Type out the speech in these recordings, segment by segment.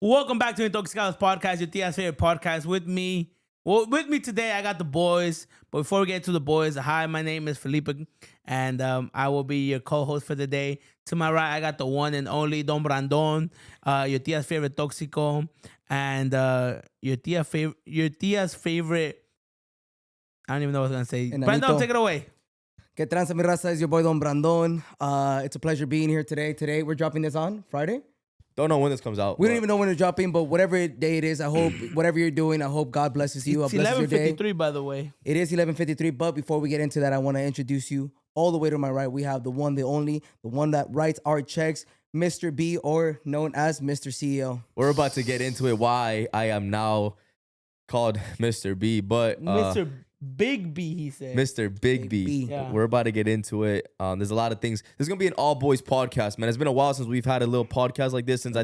Welcome back to the Chicos Toxicos podcast, your tia's favorite podcast. With me today, I got the boys. But before we get to the boys, hi, my name is Felipe, and I will be your co-host for the day. To my right, I got the one and only Don Brandon, your tia's favorite toxico, and your tia's favorite. I don't even know what I was gonna say. Enanito. Brandon, take it away. Que tranza mi raza, is your boy Don Brandon. It's a pleasure being here today. Today we're dropping this on Friday. Don't know when this comes out. We don't even know when it's dropping, but whatever day it is, I hope whatever you're doing, I hope God blesses you. It's blesses your day. 11:53, by the way. It is 11:53, but before we get into that, I want to introduce you all the way to my right. We have the one, the only, the one that writes our checks, Mr. B, or known as Mr. CEO. We're about to get into it. Why I am now called Mr. B, but Mr. Big B, he said. Mr. Big B. Yeah. We're about to get into it. There's a lot of things. This is gonna be an all boys podcast, man. It's been a while since we've had a little podcast like this. Since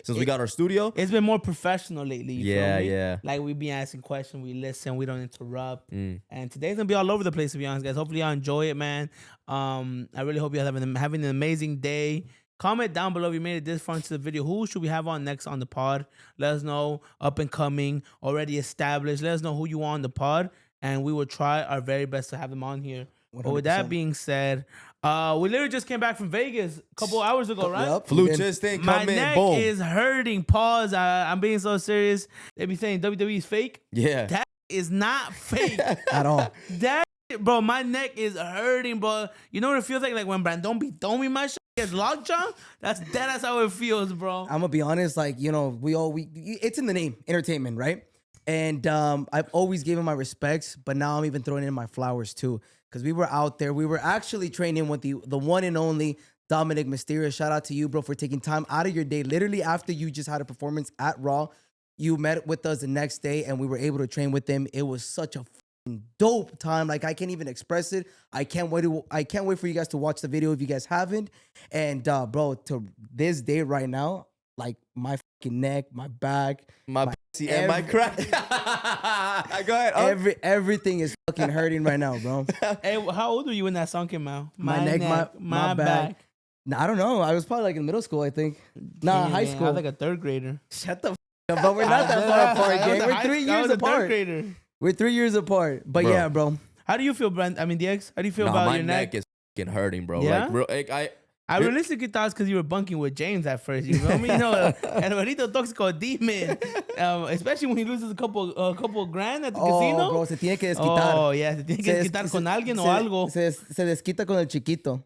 we got our studio. It's been more professional lately. You feel me? Yeah. Like we be asking questions, we listen, we don't interrupt. And today's gonna be all over the place, to be honest, guys. Hopefully y'all enjoy it, man. I really hope you're having an amazing day. Comment down below if you made it this far into the video. Who should we have on next on the pod? Let us know. Up and coming, already established. Let us know who you want on the pod, and we will try our very best to have them on here. 100%. But with that being said, we literally just came back from Vegas a couple hours ago, right? Yep. Flew just in, My come in, neck boom. is hurting. Pause. I'm being so serious. They be saying WWE is fake. Yeah. That is not fake At all. That, bro, my neck is hurting, bro. You know what it feels like when Brandon be throwing me my shit gets lockjaw? That's how it feels, bro. I'm gonna be honest, like, you know, it's in the name, entertainment, right? And I've always given my respects, but now I'm even throwing in my flowers too. Because we were out there. We were actually training with the one and only Dominic Mysterio. Shout out to you, bro, for taking time out of your day. Literally after you just had a performance at Raw, you met with us the next day and we were able to train with him. It was such a dope time. Like, I can't even express it. I can't wait for you guys to watch the video if you guys haven't. And bro, to this day right now, like my fucking neck, my back, My pussy and my crack. Go ahead. Everything is fucking hurting right now, bro. Hey, how old were you when that song came out? My neck, my back. Nah, I don't know. I was probably like in middle school, I think. Nah, high school. I was like a third grader. Shut the up, but we're not that far apart, gang. We're 3 I years was a third apart. grader. We're 3 years apart. But Bro. yeah, bro. How do you feel, Brand? I mean, DX, how do you feel Nah, about my your neck? neck is fucking hurting, bro. Yeah? Like, real, I realistically thought it's because you were bunking with James at first. You feel me? You know, El Benito Tóxico demon. Especially when he loses a couple grand at the casino. Bro, se tiene que desquitar. Oh, yeah, se tiene que desquitar con alguien o algo. Se desquita con el chiquito.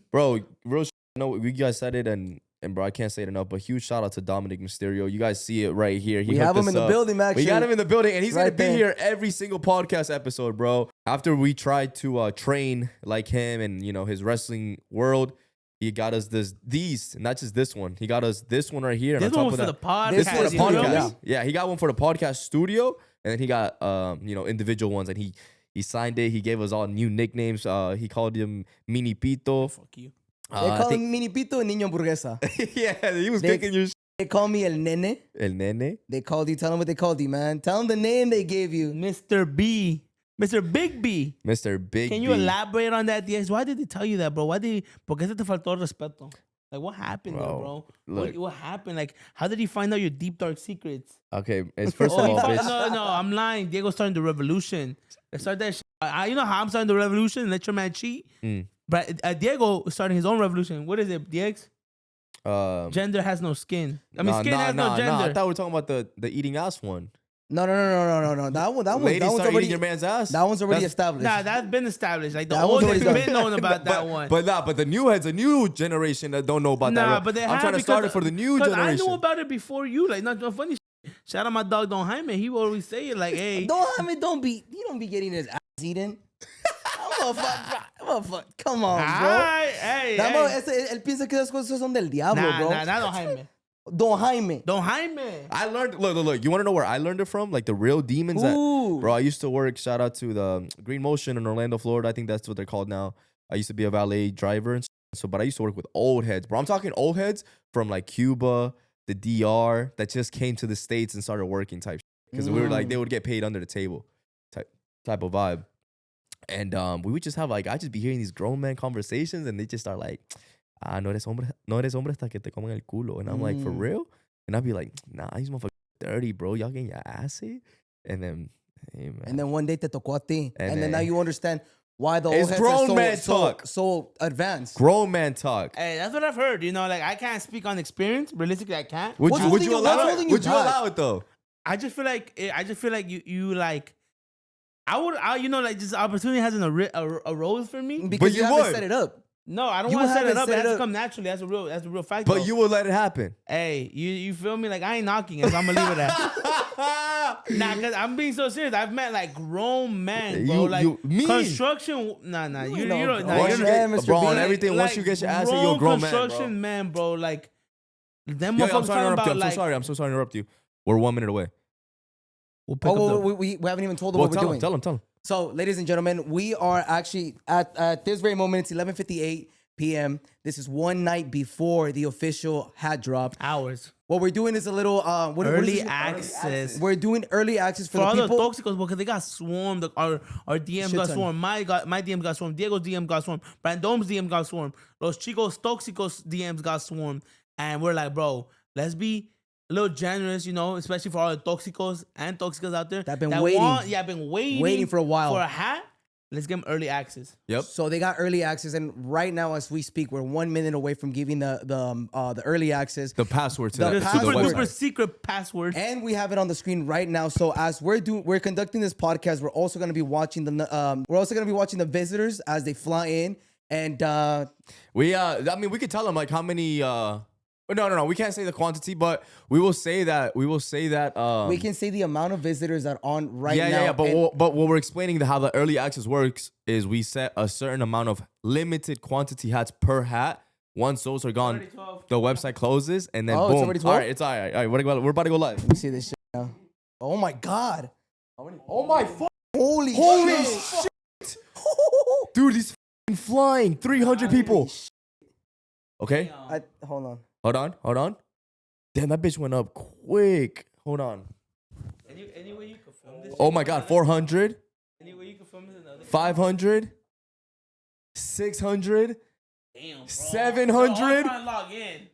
bro, real. No, we guys said it, and bro, I can't say it enough. But huge shout out to Dominic Mysterio. You guys see it right here. We have him in the building, Max. We got him in the building, and he's Right gonna be there. here every single podcast episode, bro. After we tried to train like him and, you know, his wrestling world, he got us these, not just this one. He got us this one right here. And This on one top was of for that, the podcast. this for the you feel me? podcast. Yeah, he got one for the podcast studio, and then he got you know, individual ones, and he signed it. He gave us all new nicknames. He called him Mini Pito. Fuck you. They call him Mini Pito and Niño Hamburguesa. Yeah, he was kicking your They call me El Nene. El Nene. They called you. Tell them what they called you, man. Tell them the name they gave you. Mr. B. Mr. Big B. Mr. Big Can B. you elaborate on that, DX? Why did they tell you that, bro? ¿Por qué se te faltó el respeto? Like, what happened there, bro? Look. What happened? Like, how did he find out your deep, dark secrets? Okay, it's first of Oh, all, bitch. no, I'm lying. Diego's starting the revolution. Let's start that shit. You know how I'm starting the revolution? Let your man cheat. But Diego is starting his own revolution. What is it, DX? Gender has no skin. I mean, skin has no gender. I thought we were talking about the eating ass one. No. That one's Ladies start already eating your man's ass. That one's already established. Nah, that's been established. Like, the That one's old niggas already been knowing about that one. But the new heads, a new generation that don't know about that. Nah, Right? but they I'm trying to start it for the new I generation. knew about it before you. Like, not no funny shit. Shout out my dog Don Jaime. He will always say it like, hey. He don't be getting his ass eaten. Come on, bro. Hey. Él piensa que esas cosas son del diablo, bro. Nah, Don Jaime. Don Jaime. Don Jaime. I learned. Look. You want to know where I learned it from? Like the real demons. Ooh. Bro, I used to work. Shout out to the Green Motion in Orlando, Florida. I think that's what they're called now. I used to be a valet driver, and so. But I used to work with old heads, bro. I'm talking old heads from like Cuba, the DR, that just came to the States and started working type. Because we were like, they would get paid under the table, type of vibe. And we would just have like, I just be hearing these grown man conversations, and they just start like, no eres hombre hasta que te coman el culo. And I'm like, for real? And I'd be like, nah, these motherfuckers dirty, bro. Y'all getting your ass ate? And then, hey, man. And then one day te tocó a ti. And And then now you understand why the It's old heads grown are man so talk. advanced. Grown man talk. Hey, that's what I've heard. You know, like I can't speak on experience. Realistically, I can't. Would What's you holding you- allow what's it? holding you Would you back? allow it though? I just feel like you like. I you know, like this opportunity hasn't arose for me. Because you you haven't would. set it up. No, I don't You want to set it haven't up. set It it has to up. come naturally. That's a real fact. But though. you would let it happen. Hey, you feel me? Like I ain't knocking it, so I'm gonna leave it at. Nah, cause I'm being so serious. I've met like grown men, bro. Me. Construction. Nah. You know, don't. bro. Nah, Once you're you not. get, Mr. bro, B. on everything, once Like, you get your ass, you're a grown man, bro. construction man, bro. Like them Yo, I'm motherfuckers sorry to talking interrupt you. about I'm like. so sorry. I'm so sorry to interrupt you. We're 1 minute away. We'll pick up Oh, the- we haven't even told them Well, what we're doing. tell him. So, ladies and gentlemen, we are actually at this very moment. It's 11:58 p.m. This is one night before the official hat drop. hours. What we're doing is a little what is Early this? access. We're doing early access for For all the the people. toxicos, because they got swarmed. Our DMs Shit got ton. swarmed. My DM got swarmed. Diego's DM got swarmed. Brandom's DM got swarmed. Los Chicos Toxicos DMs got swarmed. And we're like, bro, let's be a little generous, you know, especially for all the toxicos and toxicos out there That been waiting. I've been waiting for a while. for a hat. Let's give them early access. Yep. So they got early access, and right now, as we speak, we're 1 minute away from giving the early access. The password to The the, The to password. the super website. duper secret password. And we have it on the screen right now. So as we're conducting this podcast, we're also going to be watching the visitors as they fly in. And We I mean, we could tell them like how many. No. We can't say the quantity, but we will say that. we can see the amount of visitors that are on right now. Yeah. But And what we're explaining how the early access works is we set a certain amount of limited quantity hats per hat. Once those are gone, Already 12. the website closes, and then Oh, it's boom. already All 12? right, it's all right. All right, we're about to go live. let me see this shit now. Oh my God! Oh my Holy shit! Dude, he's f***ing flying. 300 people. Okay, Hold on. hold on. Damn, that bitch went up quick. Hold on. Any way you can film this? Oh my God, 400, Any way you can film this? Another 500, 600, Damn, bro. 700? Bro, I'm trying to log in.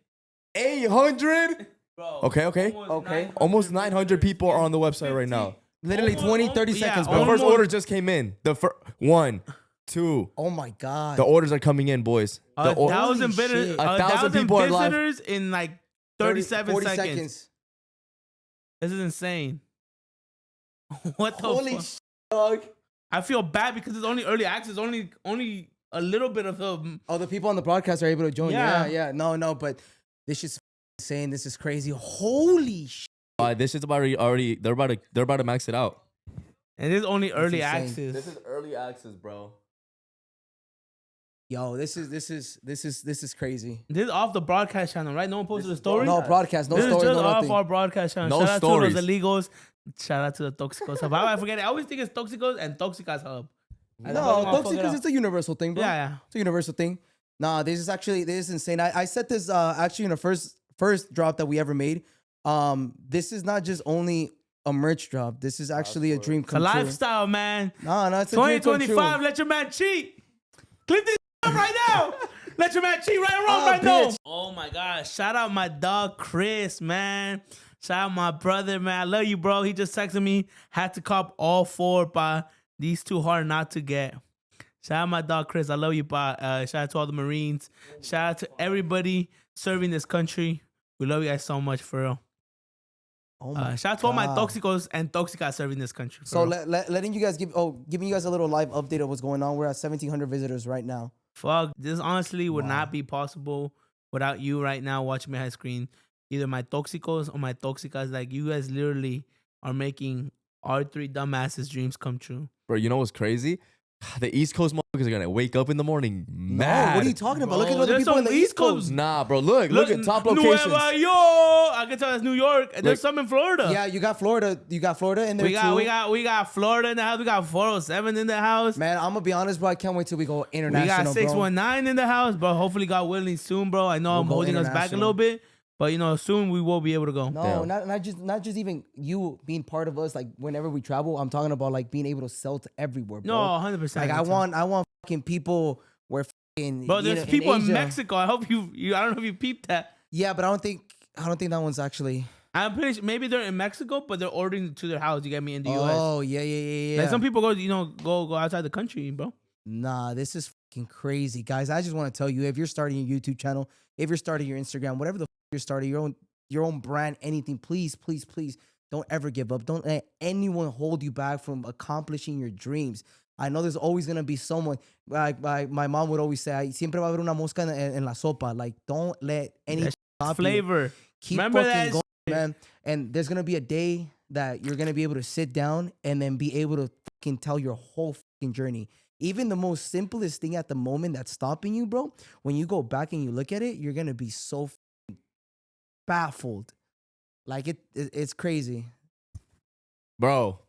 800. Bro, Okay. Okay. Almost 900 people are on the website right now. Literally 20, 30 yeah, seconds, The bro. first Almost. order just came in. The first 1, 2. Oh my God! The orders are coming in, boys. The or- 1,000 Holy visitors. shit. 1,000 people are live. visitors in like 37 40 seconds. This is insane. What the Holy fuck? shit, dog! I feel bad because it's only early access. Only a little bit of the. Oh, the people on the broadcast are able to join. Yeah. Yeah. No, but this is insane. This is crazy. Holy shit! This is about already. They're about to max it out. And this is only early insane. access. is early access, bro. Yo, this is crazy. This is off the broadcast channel, right? No one posted a story. No broadcast, no This is stories, just no off nothing. our broadcast channel. No Shout out stories. to those illegals. Shout out to the Toxicos Hub. How I forget it? I always think it's Toxicos and Toxicas Hub. No, Toxic because it's a universal thing, bro. Yeah. It's a universal thing. Nah, this is insane. I said this actually in the first drop that we ever made. This is not just only a merch drop. This is actually a dream It's a come true. lifestyle, man. No, it's a dream come true. 2025, let your man cheat. Clip this up right now. Let your man cheat right or wrong right bitch. now. Oh my God. Shout out my dog Chris, man. Shout out my brother, man. I love you, bro. He just texted me. Had to cop all 4, but these too hard not to get. Shout out my dog Chris. I love you, but shout out to all the Marines. Shout out to everybody serving this country. We love you guys so much, for real. Oh my Shout out to all my God. Toxicos and Toxicas serving this country. for So real. letting you guys giving you guys a little live update of what's going on. We're at 1,700 visitors right now. Fuck, this honestly would not be possible without you right now watching my high screen. Either my Toxicos or my Toxicas. Like, you guys literally are making our 3 dumbasses' dreams come true. Bro, you know what's crazy? The East Coast motherfuckers are gonna wake up in the morning No, mad. what are you talking about? Look at Bro, all the there's people in some the East Coast. Nah, bro. Look at top locations. Nueva York. I can tell that's New York. And there's Look. some in Florida. Yeah, you got Florida. You got Florida in there We too. got Florida in the house. We got 407 in the house. Man, I'm gonna be honest, bro. I can't wait till we go We international, got 619 in the house, but hopefully, God willing, soon, bro. I know We'll I'm go holding us back a international. little bit, but soon we will be able to go. No, Damn. not just even you being part of us. Like whenever we travel, I'm talking about like being able to sell to everywhere, bro. No, 100%. Like I want fucking people where fucking. Bro, there's people in Asia. Mexico. I hope you. I don't know if you peeped that. Yeah, but I don't think I don't think that one's actually. I'm pretty sure maybe they're in Mexico, but they're ordering to their house. You get me in the U.S. Oh yeah. Like some people go outside the country, bro. Nah, this is fucking crazy, guys. I just want to tell you, if you're starting your YouTube channel, if you're starting your Instagram, whatever the you're starting your own brand, anything, please don't ever give up. Don't let anyone hold you back from accomplishing your dreams. I know there's always gonna be someone. Like my mom would always say, "Siempre va a haber una mosca en la sopa." Like, don't let any flavor. Keep Remember fucking that going, man. And there's gonna be a day that you're gonna be able to sit down and then be able to fucking tell your whole fucking journey. Even the most simplest thing at the moment that's stopping you, bro. When you go back and you look at it, you're gonna be so fucking baffled. Like it's crazy, bro.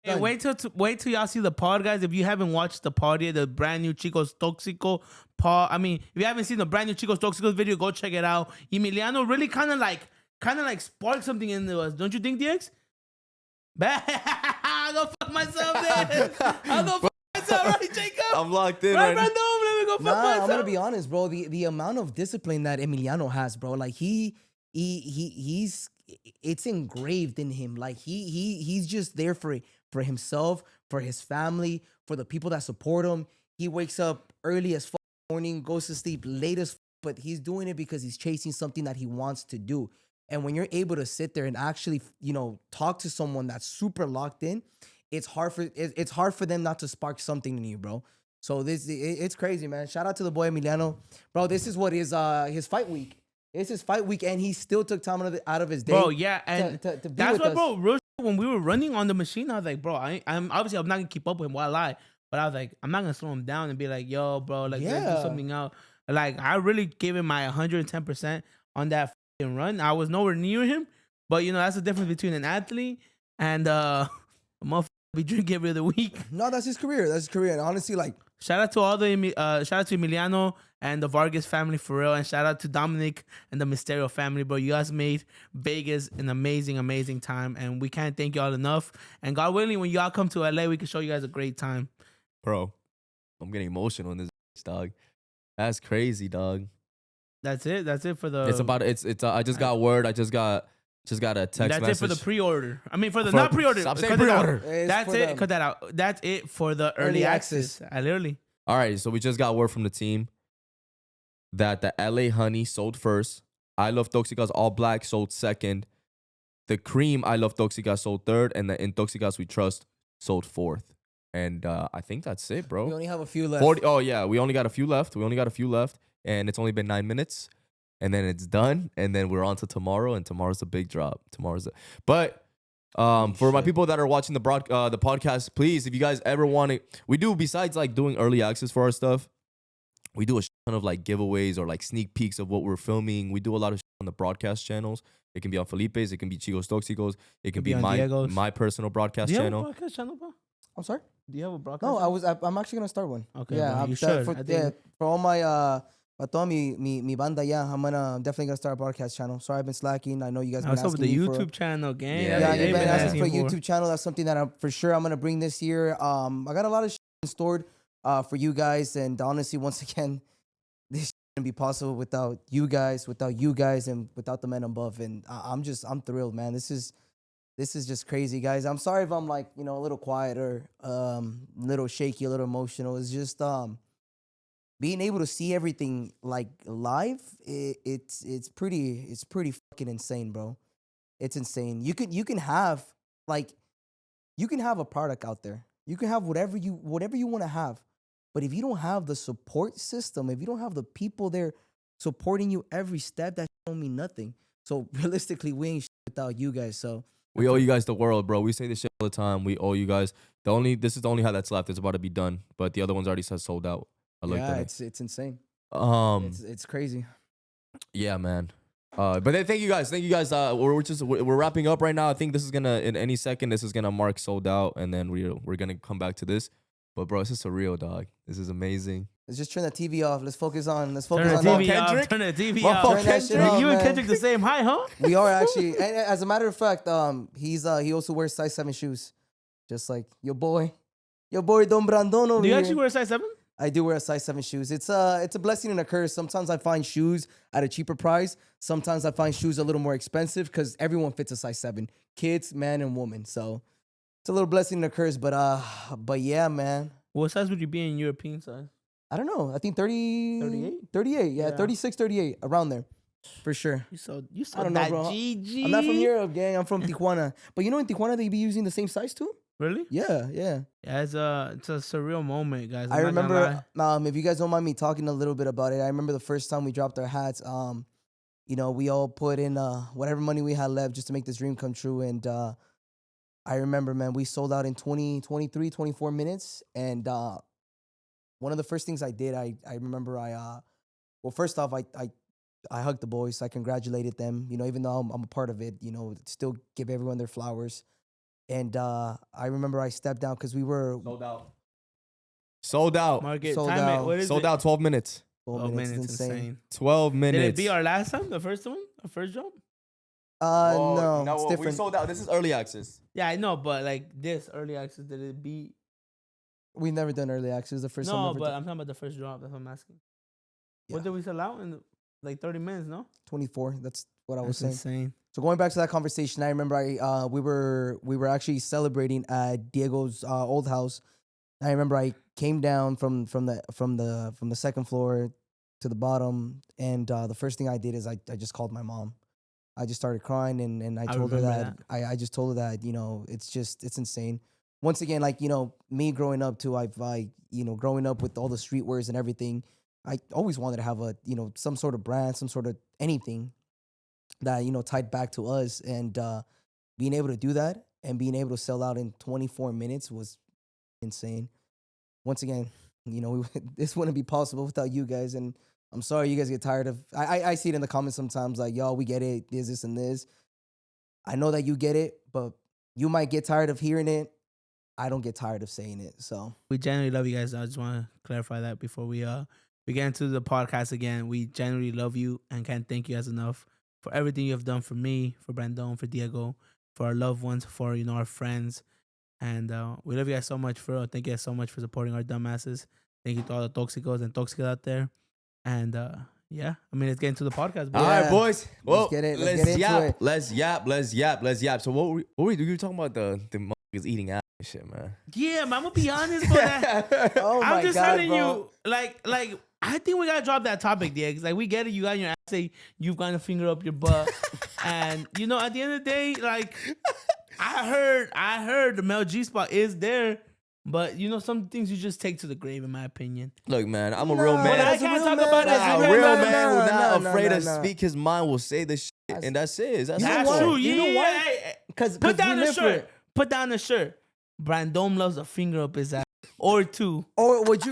Hey, wait till y'all see the pod, guys. If you haven't watched the pod yet, the brand new Chicos Toxico pod. I mean, if you haven't seen the brand new Chicos Toxicos video, go check it out. Emiliano really kind of like sparked something into us, don't you think, DX? I'll go fuck myself then. I'll go fuck myself, right, Jacob? I'm locked in. Right, let me go fuck myself. I'm gonna be honest, bro. The amount of discipline that Emiliano has, bro. Like he's it's engraved in him. Like he's just there for himself, for his family, for the people that support him. He wakes up early as fuck morning, goes to sleep late as fuck, but he's doing it because he's chasing something that he wants to do. And when you're able to sit there and actually, talk to someone that's super locked in, it's hard for them not to spark something in you, bro. So it's crazy, man. Shout out to the boy Emiliano, bro. This is what his fight week. It's his fight week, and he still took time out of his day. Bro, yeah, and to be that's with why, us. bro. Real when we were running on the machine, I was like, bro, I'm obviously I'm not gonna keep up with him. Why lie? But I was like, I'm not gonna slow him down and be like, yo, bro, like let's do something out. Like I really gave him my 110% on that run. I was nowhere near him, but that's the difference between an athlete and a motherfucker be drinking every other week. No, that's his career. And honestly, like, shout out to all the shout out to Emiliano and the Vargas family for real, and shout out to Dominic and the Mysterio family, bro. You guys made Vegas an amazing time, and we can't thank y'all enough. And God willing, when y'all come to LA, we can show you guys a great time. Bro, I'm getting emotional in this, dog. That's crazy, dog. That's it for the. It's. I just got word. I just got a text message. That's it for the pre-order. I mean, not pre-order. Stop saying pre-order. That's it. Cut that out. That's it for the early access. I literally. All right, so we just got word from the team that the LA Honey sold first. I Love Toxicas All Black sold second. The Cream I Love Toxicas sold third, and the Intoxicas We Trust sold fourth. And I think that's it, bro. We only have a few left. We only got a few left. And it's only been 9 minutes. And then it's done. And then we're on to tomorrow. And tomorrow's a big drop. For my people that are watching the podcast, please, if you guys ever want to, we do, besides like doing early access for our stuff, we do a ton of like giveaways or like sneak peeks of what we're filming. We do a lot of on the broadcast channels. It can be on Felipe's. It can be Chicos Toxicos. It can be my personal broadcast channel. Do you have a broadcast channel, bro? I'm sorry? Do you have a broadcast No, channel? I'm actually going to start one. Okay, yeah, you should. For all my... toda mi banda, yeah, I'm definitely gonna start a broadcast channel. Sorry, I've been slacking. I know you guys been asking the me YouTube channel, gang. Yeah, you've been asking for a YouTube channel. That's something that I'm gonna bring this year. I got a lot of shit stored for you guys, and honestly, once again, this wouldn't be possible without you guys, and without the men above. And I'm thrilled, man. This is just crazy, guys. I'm sorry if I'm like a little quiet or a little shaky, a little emotional. It's just being able to see everything like live, it's pretty fucking insane, bro. It's insane. You can have a product out there. You can have whatever you want to have. But if you don't have the support system, if you don't have the people there supporting you every step, that don't mean nothing. So realistically, we ain't without you guys. So we owe you guys the world, bro. We say this shit all the time. We owe you guys. This is the only hat that's left. It's about to be done, but the other ones already said sold out. It's insane. It's crazy. Yeah, man. But then thank you guys. We're wrapping up right now. I think this is gonna in any second. This is gonna mark sold out, and then we're gonna come back to this. But bro, this is surreal, dog. This is amazing. Let's just turn the TV off. Let's focus on Turn the TV off. Turn the TV off. You and Kendrick the same height, huh? We are actually. And as a matter of fact, he also wears size 7 shoes, just like your boy Don Brandon over here. Do you actually wear size 7? I do wear a size 7 shoes. It's a blessing and a curse. Sometimes I find shoes at a cheaper price. Sometimes I find shoes a little more expensive because everyone fits a size 7. Kids, man, and woman. So it's a little blessing and a curse. But yeah, man. What size would you be in European size? I don't know. I think 30, 38? 38. Yeah, Yeah. 36, 38, around there. For sure. You so I don't know, that bro. GG. I'm not from Europe, gang. I'm from Tijuana. But you know in Tijuana they be using the same size too? Really? Yeah. Yeah, it's a surreal moment, guys. I I'm not gonna remember, lie. if you guys don't mind me talking a little bit about it, I remember the first time we dropped our hats. You know, we all put in whatever money we had left just to make this dream come true. And I remember, man, we sold out in 23, 24 minutes. And one of the first things I did, I remember well, first off, I hugged the boys. I congratulated them, you know, even though I'm a part of it, you know, still give everyone their flowers. And I remember I stepped down because we were Sold out. Market, Sold time out. it. What is Sold it? out 12 minutes. 12 minutes. It's insane. 12 minutes. Did it be our last time? The first one? The first drop? No, it's we different. sold out. This is early access. Yeah, I know, but like this early access, did it beat? We've never done early access. The first time No, ever but done. I'm talking about the first drop. That's what I'm asking. Yeah. What did we sell out in like 30 minutes? No, 24. That's what I was that's saying. insane. So going back to that conversation, I remember we were actually celebrating at Diego's old house. I remember I came down from the second floor to the bottom, and the first thing I did is I just called my mom. I just started crying, and I told her remember that, I just told her that, you know, it's insane. Once again, like, you know, me growing up too, growing up with all the streetwears and everything, I always wanted to have a, you know, some sort of brand, some sort of anything that, you know, tied back to us. And being able to do that and being able to sell out in 24 minutes was insane. Once again, you know, this wouldn't be possible without you guys. And I'm sorry you guys get tired of, I see it in the comments sometimes like, y'all, we get it, this, and this. I know that you get it, but you might get tired of hearing it. I don't get tired of saying it. So We genuinely love you guys. I just want to clarify that before we get into the podcast again. We genuinely love you and can't thank you guys enough for everything you have done for me, for Brandon, for Diego, for our loved ones, for, you know, our friends. And we love you guys so much. For real. Thank you guys so much for supporting our dumbasses. Thank you to all the toxicos and toxicos out there. And yeah, I mean, let's get into the podcast. Bro. All right, boys. Well, Let's get it. Let's let's get into yap. it. Let's yap. So what were we talking about? The motherfuckers eating ass and shit, man. Yeah, man, I'm gonna be honest, bro. That, oh my I'm just God, telling bro. you, like, I think we gotta drop that topic, there. Cause like we get it, you got your ass, say you've got a finger up your butt, and you know, at the end of the day, like, I heard the male G spot is there, but you know, some things you just take to the grave, in my opinion. Look, man, I'm a real Nah, man. But I As a can't real talk about man, it. A as a real man, man who's not nah, afraid to nah. speak his mind will say this shit, and that's it. That's You know That's what? true. You Yeah, know what? hey, Because put down we the live for shirt. it. Put down the shirt. Brandon loves a finger up his ass or two. Or what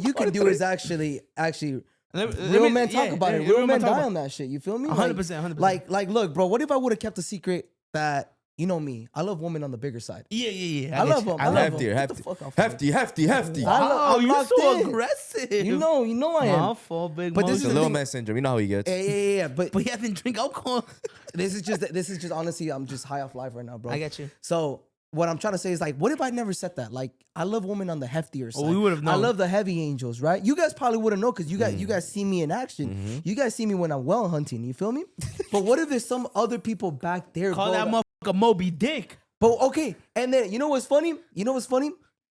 you can do is actually real men talk about it. Real men die on that shit. You feel me? 100%, 100%. Like, look, bro. What if I would have kept a secret that, you know me, I love women on the bigger side. Yeah. I love them. I love hefty, them. Get the fuck off me. hefty. Wow, I'm you're locked so in. aggressive. You know I am. My fault, big But this It's is a the little thing. man syndrome. You know how he gets. Yeah. But he hasn't drink alcohol. This is just honestly, I'm just high off life right now, bro. I get you. So what I'm trying to say is like, what if I never said that? Like, I love women on the heftier side. we would've I known. love the heavy angels, right? You guys probably wouldn't know because you guys see me in action. You guys see me when I'm well hunting. You feel me? But what if there's some other people back there? Call bro, that motherfucker Moby Dick. But okay, and then you know what's funny?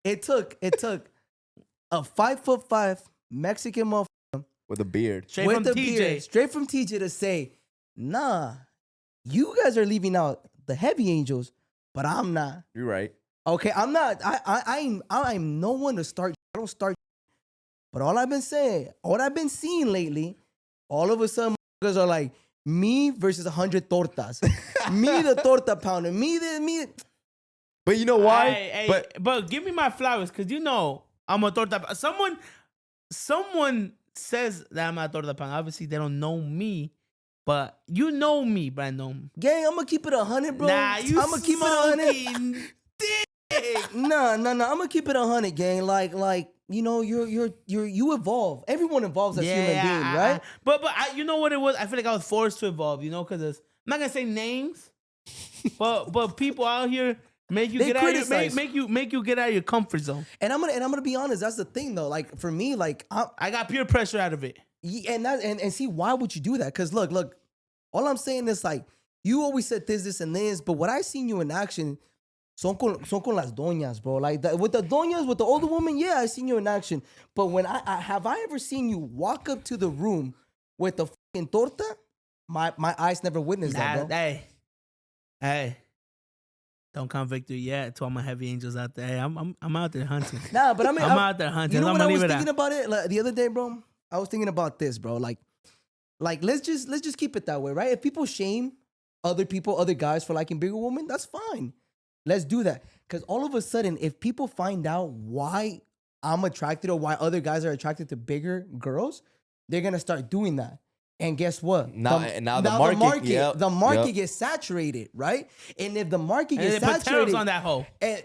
It took a 5'5" Mexican motherfucker With a beard. Straight with from the TJ. beard, straight from TJ to say, nah, you guys are leaving out the heavy angels, but I'm not. You're right. Okay, I'm not. I'm no one to start. I don't start. But all I've been seeing lately, all of a sudden, motherfuckers are like, me versus 100 tortas. Me the torta pounder. Me. But you know why? Hey, but give me my flowers, cause you know I'm a torta. Someone says that I'm a torta pan. Obviously, they don't know me, but you know me, Brandon. Gang, I'm gonna keep it 100, bro. Nah, you I'm gonna keep it 100. smoking dick. Nah. I'm gonna keep it 100, gang. Like, you know, you evolve. Everyone evolves as human being, right? But you know what it was? I feel like I was forced to evolve, you know, because I'm not gonna say names, but people out here Make you They get out of your, criticize. make you get out of your comfort zone. And I'm gonna be honest. That's the thing though. Like for me, like I got peer pressure out of it. and see why would you do that? Because look. All I'm saying is like you always said this, and this, but what I seen you in action, son con las doñas, bro. Like with the doñas, with the older woman, yeah, I seen you in action. But when I ever seen you walk up to the room with the fucking torta? My eyes never witnessed that, bro. Hey. Don't come victory yet to all my heavy angels out there. Hey, I'm out there hunting. Nah, but I mean, I'm out there hunting. You know I'm what I gonna was leave it thinking out. about it like, the other day, bro? I was thinking about this, bro. Like let's just keep it that way, right? If people shame other people, other guys for liking bigger women, that's fine. Let's do that. Because all of a sudden, if people find out why I'm attracted or why other guys are attracted to bigger girls, they're gonna start doing that. And guess what? Now The market gets saturated, right? And if the market And gets they put tariffs saturated on that hoe. and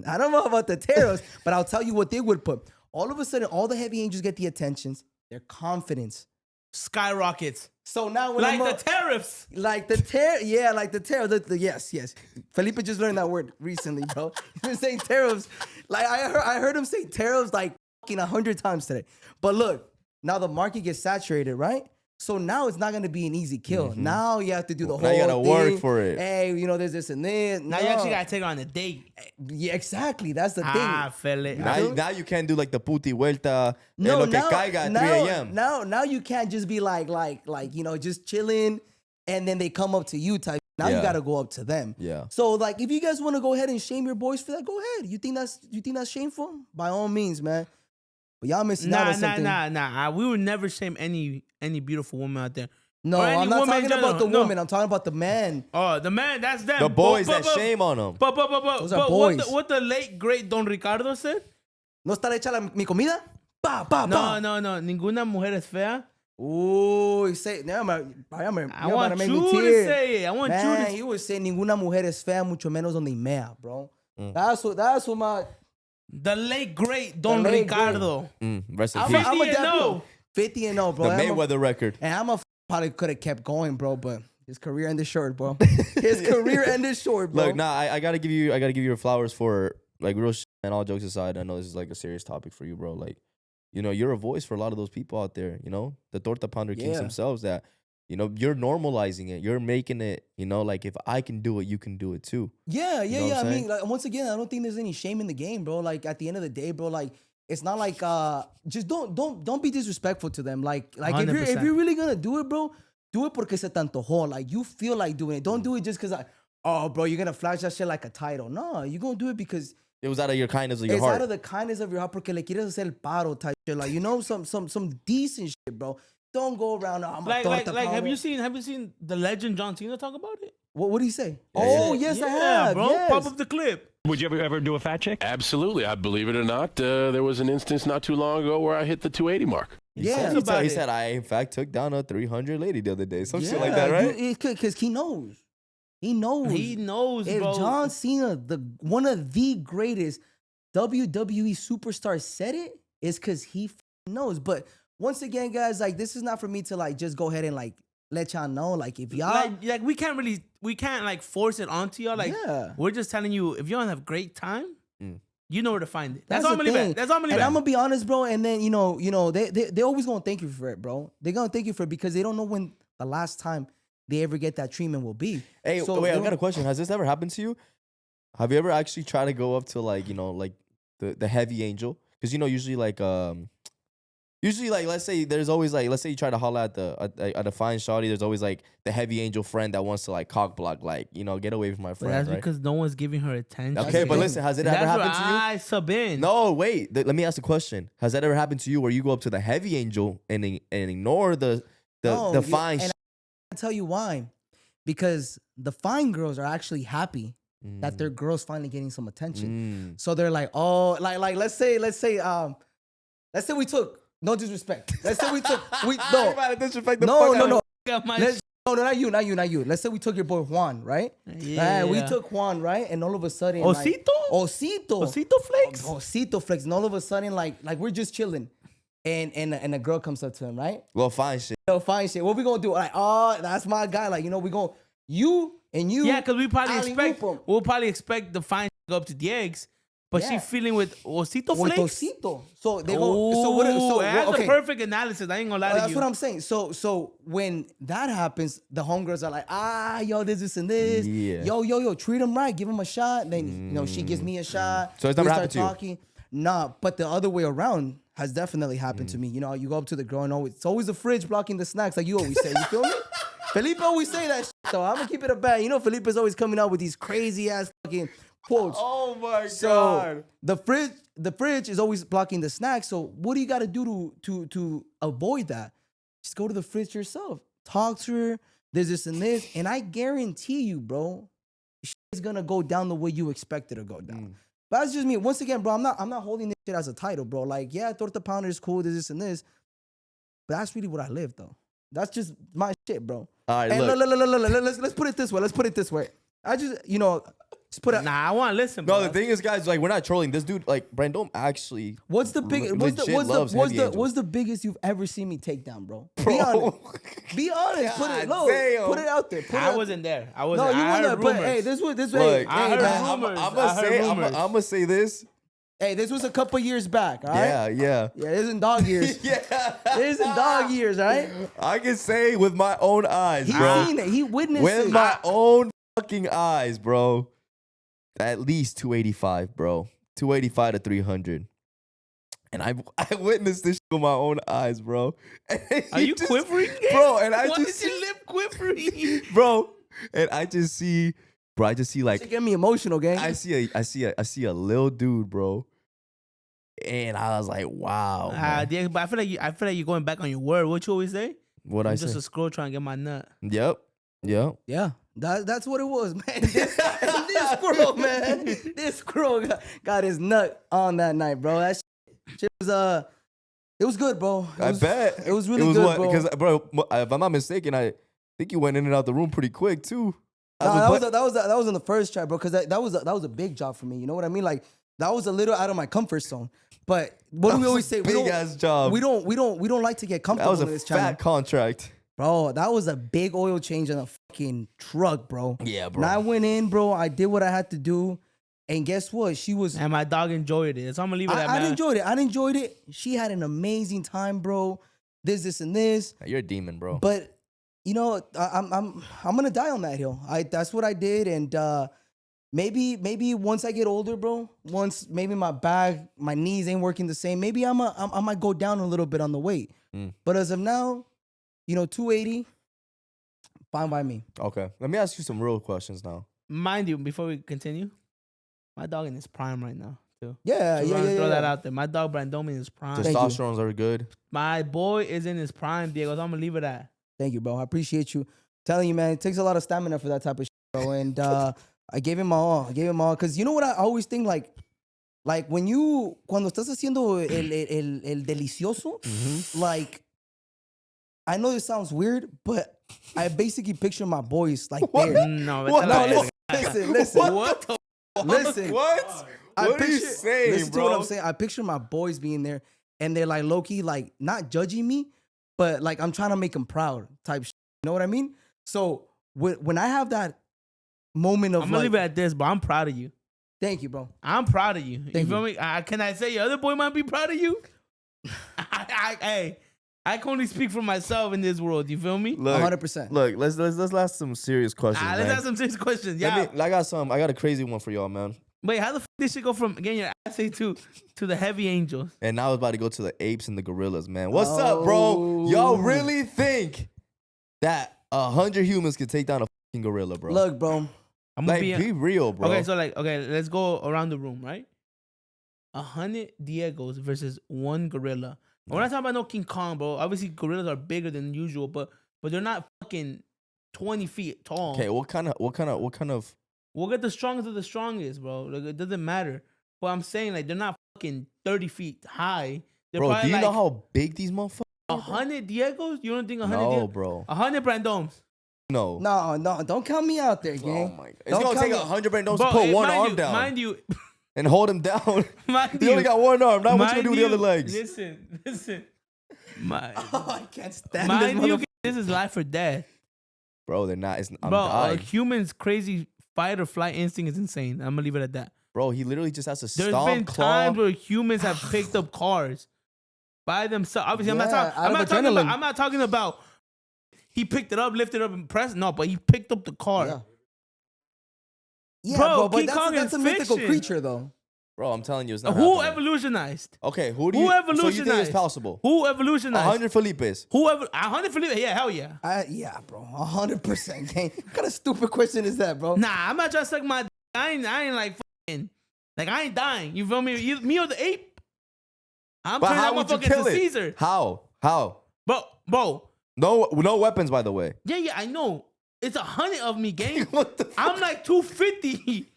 I don't know about the tariffs, but I'll tell you what they would put. All of a sudden, all the heavy angels get the attentions, their confidence. Skyrockets. So now when Like I'm the tariffs. like the tariff, yes. Felipe just learned that word recently, bro. He's been saying tariffs. Like I heard him say tariffs like fucking 100 times today. But look, now the market gets saturated, right? So now it's not gonna be an easy kill. Now you have to do the whole Now you gotta work thing. for it. Hey, you know, there's this and this. Now you actually gotta take her on a date. Yeah, exactly. That's the Ah, thing. Felipe. Now you can't do like the puti vuelta. Lo que caiga at 3 a.m. Now you can't just be like, you know, just chilling and then they come up to you type. Now you Yeah. gotta go up to them. Yeah. So like if you guys want to go ahead and shame your boys for that, go ahead. You think that's shameful? By all means, man. But y'all missing out on something. Nah. We would never shame any beautiful woman out there. No, Or any I'm not woman in talking about the general. No. woman. I'm talking about the man. Oh, the man, that's them. The boys But- that shame on them. But Those are boys. What the late great Don Ricardo said? ¿No está hecha mi comida? Pa, pa, pa. No. Ninguna mujer es fea. Uy, say, I I want you to say it. I want you Man, to. you would say ninguna mujer es fea, mucho menos donde mea, bro. That's what my. The late great Don late Ricardo. Rest in I'm peace. a 50 and definitely- no. 50 and 0, bro. The Mayweather record. And I'm a probably could have kept going, bro, but his career ended short, bro. His career ended short, bro. Look, nah, I gotta give you your flowers for like real shit, and all jokes aside. I know this is like a serious topic for you, bro. Like, you know, you're a voice for a lot of those people out there. You know, the torta pounder kings Yeah. themselves. That, you know, you're normalizing it. You're making it. You know, like if I can do it, you can do it too. Yeah. know what I I'm mean, saying? like once again, I don't think there's any shame in the game, bro. Like at the end of the day, bro, like it's not like just don't be disrespectful to them. Like if 100%. you're really gonna do it, bro, do it porque se te antojó. Like you feel like doing it. Don't do it just because oh, bro, you're gonna flash that shit like a title. No, you're gonna do it because It was out of your kindness of your it's heart. out of the kindness of your heart porque le quieres hacer el paro type shit. Like, you know, some decent shit, bro. Don't go around. I'm Like, a like, torta like, have pounder. you seen the legend John Cena talk about it? What did he say? Oh, yes, I have. bro. Yes. Pop up the clip. Would you ever do a fat chick? Absolutely. I believe it or not, there was an instance not too long ago where I hit the 280 mark. Yeah. about He it. said, I in fact took down a 300 lady the other day. Some shit like that, right? Because he knows. He knows. He knows, If bro. John Cena, one of the greatest WWE superstars, said it, it's because he knows. But once again, guys, like this is not for me to like just go ahead and like let y'all know. Like if y'all like we can't like force it onto y'all. Like Yeah. we're just telling you if you don't have great time, you know where to find it. That's the all I'm gonna thing. bet. That's all I'm gonna And bet. I'm gonna be honest, bro. And then you know, they always gonna thank you for it, bro. They're gonna thank you for it because they don't know when the last time they ever get that treatment will be. Hey, So wait, I they got a don't- question. Has this ever happened to you? Have you ever actually tried to go up to like, you know, like the heavy angel? Because, you know, usually like let's say there's always like, let's say you try to holler at a fine shawty, there's always like the heavy angel friend that wants to like cock block, like, you know, get away from my But friend, that's right? because no one's giving her attention. Okay, the but thing. listen, has it That's ever where happened to you? I sub in. No, wait. Let me ask a question. Has that ever happened to you where you go up to the heavy angel and ignore the No, yeah, fine and I'll tell you why. Because the fine girls are actually happy that their girl's finally getting some attention. So they're like, oh, like let's say we took, no disrespect. Let's say we took no. Got my No, not you. Let's say we took your boy Juan, right? Yeah. We took Juan, right? And all of a sudden, Osito? Osito Flakes? Osito Flex. And all of a sudden, like we're just chilling. And a girl comes up to him, right? Well, fine shit. Yo, fine shit. What we gonna do? Like, oh, that's my guy. Like, you know, you and you Yeah, because alley-oop 'em. we'll probably expect the fine to go up to the eggs, but Yeah. she's feeling with osito With flakes. tocito. So they go. So what? So that's okay. the perfect analysis. I ain't gonna lie to That's you. what I'm saying. So when that happens, the homegirls are like, yo, this and this. Yeah. Yo, treat them right. Give them a shot. Then, she gives me a shot. So it's never We happened start to you? talking. Nah, but the other way around has definitely happened to me. You know, you go up to the girl and it's always the fridge blocking the snacks, like you always say. You feel me? Felipe always say that shit, so I'm gonna keep it a bang. You know, Felipe's always coming out with these crazy ass fucking quotes. Oh my So the fridge is always blocking the snacks. So what do you got to do to avoid that? Just go to the fridge yourself. Talk to her. There's this and this, and I guarantee you, bro, shit's gonna go down the way you expect it to go down. But that's just me. Once again, bro, I'm not holding this shit as a title, bro. Like, yeah, torta pounder is cool. There's this and this, but that's really what I live, though. That's just my shit, bro. All right, And look. let's put it this way. Let's put it this way. I just, just put it. Nah, I want to listen, bro. No, the thing is, guys, like we're not trolling. This dude, like Brandon, actually. What's the biggest? loves Heavy Angels. What's the biggest you've ever seen me take down, bro? Be Bro. honest. Be honest. Put it God low. damn. Put it out there. Put it I out wasn't there. I there. wasn't. No, you I weren't heard there. But rumors. hey, this was Look, I heard man. rumors. I'm I heard rumors. gonna say this. Hey, this was a couple years back. All right. Yeah. Yeah, it isn't dog years. Yeah. It isn't dog years. All right. I can say with my own eyes, He bro. seen it. He witnessed With it. my own fucking eyes, bro. At least 285, bro. 285 to 300. And I witnessed this shit with my own eyes, bro. Are you quivering, bro? And I Why just is your lip quivering? bro. And I just see like Shit get me emotional, gang. I see a little dude, bro. And I was like, wow. man. Yeah, but I feel like you're going back on your word. What you always say? What I I'm just say? a scroll trying to get my nut. Yep. Yeah, that's what it was, man. This squirrel, man. This squirrel got his nut on that night, bro. That shit was it was good, bro. I bet. It was really good, bro. Because, bro, if I'm not mistaken, I think you went in and out the room pretty quick, too. Nah, that was in the first try, bro. Because that was a big job for me. You know what I mean? Like that was a little out of my comfort zone. But what do we always say? Big ass job. We don't like to get That comfortable was a in this fat channel, contract. bro. That was a big oil change on a fucking truck, bro. Yeah, bro. And I went in, bro. I did what I had to do, and guess what? She was. And my dog enjoyed it. So I'm gonna leave it at I man. enjoyed it. I enjoyed it. She had an amazing time, bro. This, and this. You're a demon, bro. But I'm gonna die on that hill. That's what I did, and maybe once I get older, bro. Once maybe my knees ain't working the same. Maybe I might go down a little bit on the weight. But as of now, 280, fine by me. Okay. Let me ask you some real questions now. Mind you, before we continue, my dog in his prime right now too. Yeah, Throw that yeah. out there. My dog Brandon in his prime. Thank you. Testosterone's are good. My boy is in his prime, Diego. So I'm gonna leave it at. Thank you, bro. I appreciate you. Telling you, man, it takes a lot of stamina for that type of shit, bro. And I gave him my all. Because you know what I always think, like cuando estás haciendo el delicioso, like, I know this sounds weird, but I basically picture my boys like there. No, What? no, Listen. What the Listen. What? I What are you picture- saying, listen bro? to what I'm saying. I picture my boys being there, and they're like low-key, like not judging me, but like I'm trying to make them proud type shit. You know what I mean? So when I have that moment of I'm gonna like, leave it at this, but I'm proud of you. thank you, bro. I'm proud of you. You Thank feel me? Can I say your other boy might be proud of you? Hey, I can only speak for myself in this world. You feel me? Look, 100%. Look, let's ask some serious questions, Let's man. ask some serious questions. Let Yeah. me- I got a crazy one for y'all, man. Wait, how the fuck this shit go from getting your ass ate to the heavy angels? And now it's about to go to the apes and the gorillas, man. What's up, bro? Y'all really think that 100 humans could take down a fucking gorilla, bro? Look, bro. I'm gonna like, be real, bro. Okay, so let's go around the room, right? 100 Diegos versus one gorilla. We're not talking about no King Kong, bro. Obviously, gorillas are bigger than usual, but they're not fucking 20 feet tall. Okay, what kind of? We'll get the strongest of the strongest, bro. Like, it doesn't matter. But I'm saying, like, they're not fucking 30 feet high. They're Bro, do probably you like know how big these motherfuckers? 100 Diegos? You don't think 100 No, Diegos? bro. 100 Brandoms. No. No, don't count me out there, Oh gang. my God. It's Don't gonna take come- 100 brandos to Bro, put one mind arm you, down Mind you, and hold him down. mind You only you. got one arm. Now what you gonna mind do with the other legs? Listen. Oh, I can't stand Mind this you, motherfucker. this is life or death. Bro, they're not. I'm Bro, dying. humans' crazy fight or flight instinct is insane. I'm gonna leave it at that. Bro, he literally just has to There's stomp, been claw. times where humans have picked up cars by themselves. Obviously, Yeah, I'm not talking about he picked it up, lifted it up, and pressed. No, but he picked up the car. Yeah. Yeah, Bro, but King Kong that's is a mythical fiction. creature, though. Bro, I'm telling you, it's not Who happening. evolutionized? Okay, who Who So you think evolutionized? it's possible? Who evolutionized? 100 Felipes. 100 Felipe? Yeah, hell yeah. Yeah, bro, 100%. Gang. What kind of stupid question is that, bro? Nah, I'm not trying to suck my. I ain't like fucking. Like I ain't dying. You feel me? Me or the ape? I'm But turning how that would you motherfucker kill into it? Caesar. How? Bro. No weapons, by the way. Yeah, I know. It's 100 of me, gang. What the? I'm like 250.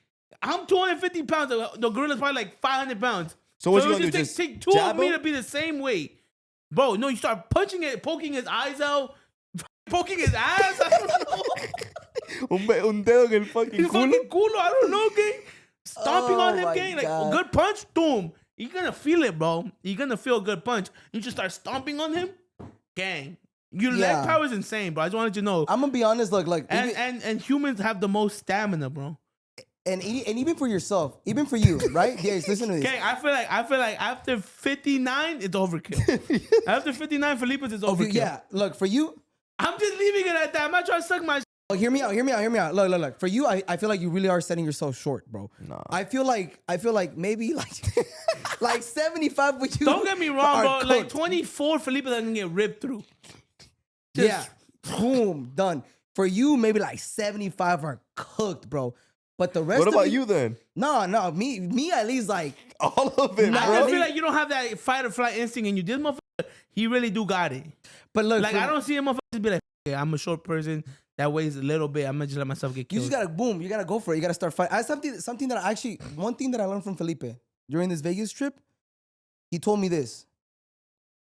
I'm 250 pounds. The gorilla's probably like 500 pounds. So what you it gonna do? just Just take two jab of me him? to be the same weight. Bro, no, you start punching it, poking his eyes out, poking his ass. I don't know. Un dedo en el fucking His culo. fucking culo. I don't know, gang. Stomping Oh on him, my gang. Like a God. good punch, boom. You're gonna feel it, bro. You're gonna feel a good punch. You just start stomping on him, gang. Your Yeah. leg power is insane, bro. I just wanted you to know. I'm gonna be honest, look, like, And humans have the most stamina, bro. and even for yourself, even for you, right? Guys, listen to this. Okay, I feel like after 59, it's overkill. After 59, Felipe's is overkill. Yeah, look, for you, I'm just leaving it at that. I'm not trying to suck my. oh, hear me out. Look. For you, I feel like you really are setting yourself short, bro. Nah. I feel like maybe like like 75 with you. Don't get me wrong, are bro. Like cooked. 24, Felipe doesn't get ripped through. Just- Yeah. Boom, done. For you, maybe like 75 are cooked, bro. But the rest What of about it- you then? No, me at least like All of it, I bro. just feel like you don't have that fight or flight instinct in you. This motherfucker, he really do got it. but look, Like for- I don't see a motherfucker just be like, yeah, I'm a short person that weighs a little bit. I'm gonna just let myself get you killed. just gotta boom, you gotta go for it. You gotta start fighting. Something that I actually one thing that I learned from Felipe during this Vegas trip, he told me this.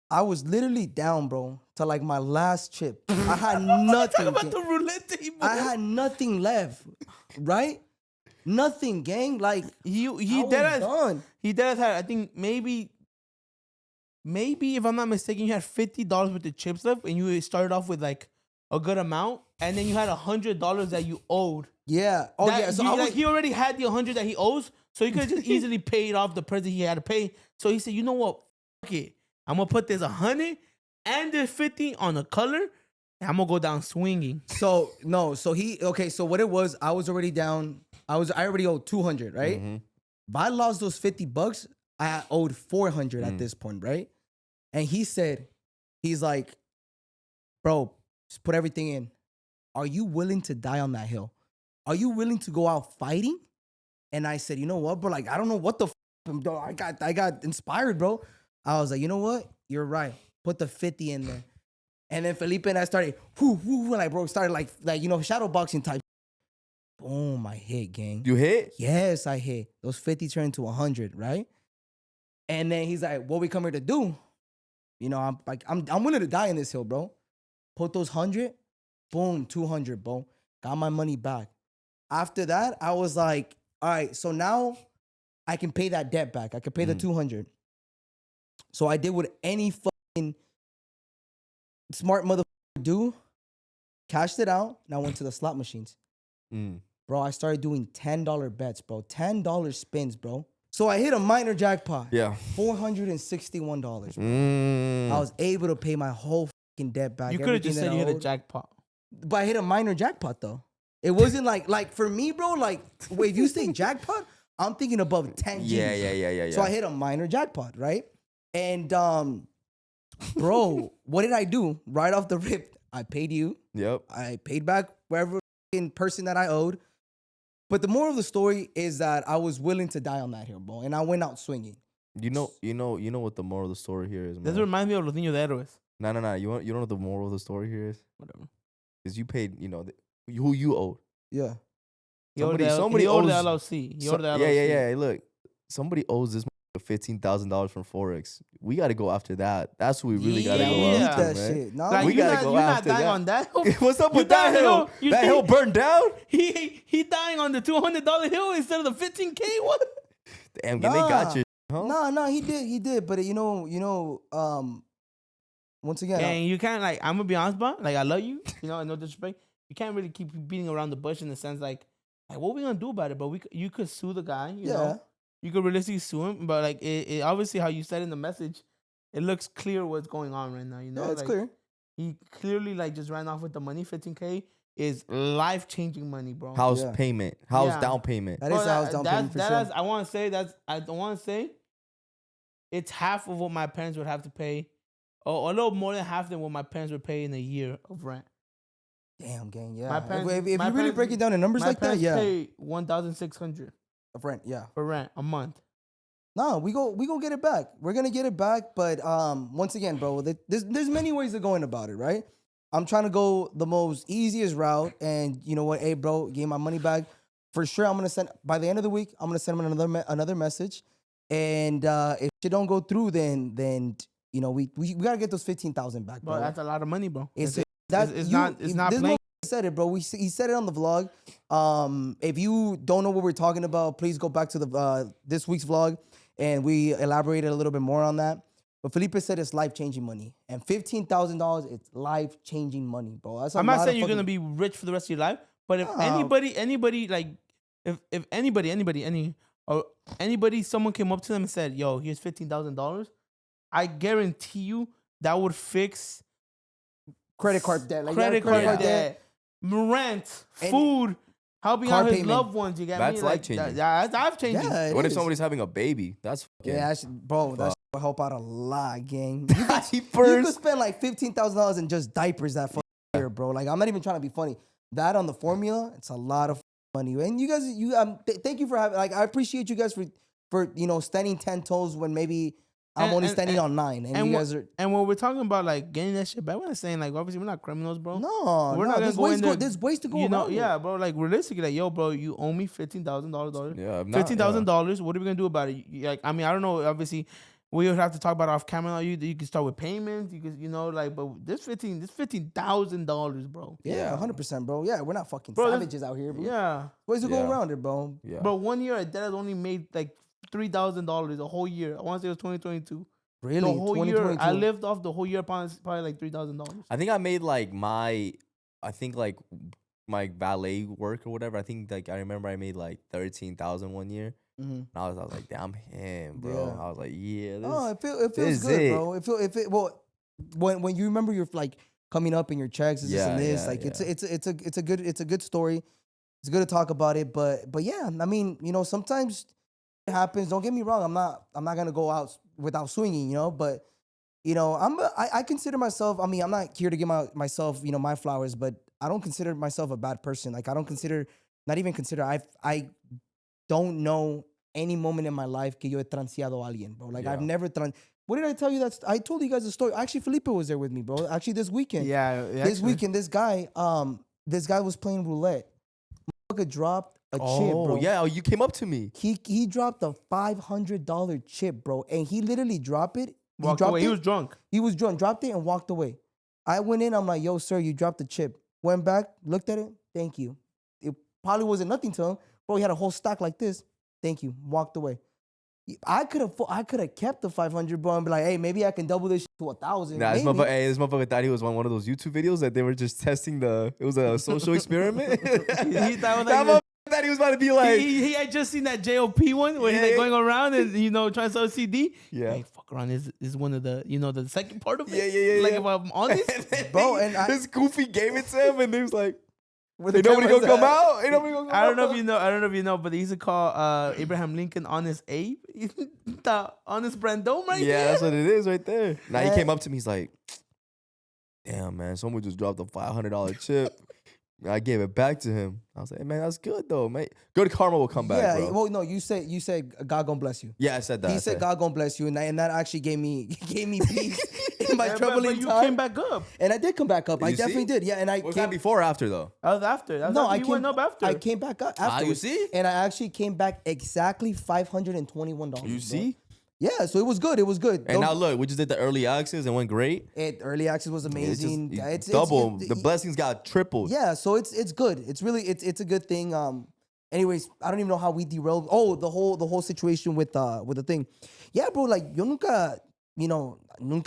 I was literally down, bro, to like my last chip. I had nothing. Talk about gang. the roulette table. I had nothing left, right? Nothing, gang. Like he I was dead done. He does have, I think maybe if I'm not mistaken, you had $50 worth of chips left, and you started off with like a good amount, and then you had $100 that you owed. Yeah. Oh That yeah. So you- I was. like, he already had the 100 that he owes, so he could have just easily paid off the price that he had to pay. So he said, you know what? Fuck it. I'm gonna put this 100 and this 50 on a color, and I'm gonna go down swinging. So no. So he. Okay. So what it was, I was already down. I already owed 200, right? Mhm. But I lost those $50. I owed 400 at this point, right? And he's like, bro, just put everything in. Are you willing to die on that hill? Are you willing to go out fighting? And I said, you know what, bro? Like, I don't know what the I got inspired, bro. I was like, you know what? You're right. Put the 50 in there. And then Felipe and I started, like, bro, started like, shadow boxing type. Boom, I hit, gang. You hit? Yes, I hit. Those 50 turned to 100, right? And then he's like, what we come here to do? You know, I'm like, I'm willing to die in this hill, bro. Put those 100, boom, 200, bro. Got my money back. After that, I was like, all right, so now I can pay that debt back. I can pay the 200. So I did what any fucking smart motherfucker do. Cashed it out, and I went to the slot machines. Bro, I started doing $10 bets, bro. $10 spins, bro. So I hit a minor jackpot. Yeah. $461, bro. I was able to pay my whole fucking debt back. You could have just everything said that you I hit a owed. jackpot. But I hit a minor jackpot, though. It wasn't like for me, bro, like, wait, if you say jackpot, I'm thinking above 10 G's. Yeah. So I hit a minor jackpot, right? And, bro, what did I do? Right off the rip, I paid you. Yep. I paid back wherever in person that I owed. But the moral of the story is that I was willing to die on that hill, bro. And I went out swinging. You know what the moral of the story here is, man. This reminds me of Los Niños de Héroes. No. You know what the moral of the story here is? Whatever. Is you paid, who you owed. Yeah. Somebody he owed the owes- LLC. He So- owed the LLC. yeah. Look, somebody owes this $15,000 from Forex. We got to go after that. That's what we really got to Yeah, go we need after, that man. shit. No, Like, We you're gotta not, go you're not after dying that. on that. What's up You with that dying hill? on- you That think- hill burned down? He dying on the $200 hill instead of the $15K. What? Damn, they got you, huh? No, he did. But once again, And you can't, like, I'm gonna be honest, bro. Like, I love you, no disrespect. you can't really keep beating around the bush in the sense like what we gonna do about it? But you could sue the guy. You know, you could realistically sue him. But like it obviously how you said in the message, it looks clear what's going on right now. You know, Yeah, it's like, clear. He clearly like just ran off with the money. 15K is life changing money, bro. House Yeah. payment, house Yeah. down payment. That is a house down payment for sure. I want to say I don't want to say it's half of what my parents would have to pay, or a little more than half than what my parents would pay in a year of rent. Damn, gang. Yeah. My parents- if you my really parents- break it down in numbers My like that, parents yeah. pay $1,600 Of rent, yeah. for rent a month. No, we go get it back. We're gonna get it back, but once again, bro, there's many ways of going about it, right? I'm trying to go the most easiest route, and you know what? Hey, bro, give my money back for sure. I'm gonna send by the end of the week. I'm gonna send him another message, and if it don't go through, then you know we gotta get those 15,000 back, bro. But that's a lot of money, bro. It's not this playing. motherfucker said it, bro. He said it on the vlog. If you don't know what we're talking about, please go back to the this week's vlog, and we elaborated a little bit more on that. But Felipe said it's life-changing money, and $15,000, it's life-changing money, bro. That's a I'm lot not of saying you're fucking- gonna be rich for the rest of your life, but if No. anybody like, if anybody, someone came up to them and said, "Yo, here's $15,000," I guarantee you that would fix credit card debt, like credit credit card card debt, rent, And food, helping car out his payment. loved ones. You get That's me? Like, life-changing. that's life-changing. Yeah, it What if is. somebody's having a baby? That's fucking. Yeah, bro, that shit will help out a lot, gang. You could Diapers. spend like $15,000 in just diapers that fucking year, bro. Like, I'm not even trying to be funny. That on the formula, it's a lot of money. And you guys, thank you for having. Like, I appreciate you guys for standing 10 toes when maybe I'm only standing on 9, and you guys are. And when we're talking about like getting that shit back, we're not saying like obviously we're not criminals, bro. No, We're not gonna there's go ways in to go. there, There's ways to go. You know, around it. yeah, bro. Like realistically, like yo, bro, you owe me $15,000. Yeah, if not, $15,000. What are we gonna do about it? Like, I mean, I don't know. Obviously, we would have to talk about it off camera. You can start with payments. You can, like, but this $15,000, bro. Yeah, 100%, bro. Yeah, we're not fucking Bro, savages out here, bro. Yeah, Ways to go Yeah. around it, bro. Yeah. but 1 year that has only made like $3,000 a whole year. I want to say it was 2022. Really, The whole year, 2022. I lived off the whole year upon probably like $3,000. I think I made like my valet work or whatever. I think like I remember I made like 13,000 1 year. Mhm. And I was like, damn him, bro. Yeah. I was like, yeah, this, Oh, it this feels is good, it. bro. Well, when you remember you're like coming up in your checks, this and Yeah, this, yeah, like yeah. it's a good story. It's good to talk about it, but yeah, I mean, sometimes it happens. Don't get me wrong. I'm not gonna go out without swinging, but I consider myself. I mean, I'm not here to give myself my flowers, but I don't consider myself a bad person. Like I don't know any moment in my life que yo he transeado a alguien, bro. Like Yeah. I've never What did I tell you? I told you guys a story. Actually, Felipe was there with me, bro. Actually, this weekend. Yeah, This weekend, this guy was playing roulette. Motherfucker dropped a chip, Oh, bro. yeah. Oh, you came up to me. He dropped a $500 chip, bro, and he literally dropped it. Walked dropped away. it. He was drunk. He was drunk, dropped it and walked away. I went in, I'm like, yo, sir, you dropped the chip. Went back, looked at it, thank you. It probably wasn't nothing to him. Bro, he had a whole stack like this. Thank you. Walked away. I could have kept the 500, bro, and be like, hey, maybe I can double this shit to 1,000. Nah, this maybe. this motherfucker thought he was on one of those YouTube videos that they were just testing it was a social experiment. He thought it was that like motherfucker thought he was about to be like, he had just seen that JOP one where he's like Yeah. going around and trying to sell a CD. Yeah. Hey, fuck around. This is one of the the second part of it. Yeah. Like if I'm honest, Bro, and this goofy gave it to him, and he was like, Where "Ain't the nobody gonna camera's come at. out? Ain't nobody gonna come out?" I don't know if you know, but they used to call Abraham Lincoln Honest Abe, the Honest Brandon right Yeah, there. that's what it is right there. Now he Man. came up to me. He's like, "Damn, man, someone just dropped a $500 chip." I gave it back to him. I was like, "Hey, man, that's good though, mate. Good karma will come back, Yeah, bro." well, no, you said God gonna bless you. Yeah, I said that. He I said God gonna bless you, and that actually gave me peace in my Yeah, but troubling you time. came back up. And I did come back up. Did I you definitely see? did. Yeah, and I Was came that before or after though? That was after. That was No, after I you came went up after. I came back up after. you see? And I actually came back exactly $521. You bro. see? Yeah, so it was good. It was good. And now look, we just did the early access and went great. Early access was It's amazing. just It's double. The blessings got tripled. Yeah, so it's good. It's really it's a good thing. Anyways, I don't even know how we derailed. Oh, the whole situation with the thing. Yeah, bro. Like yo nunca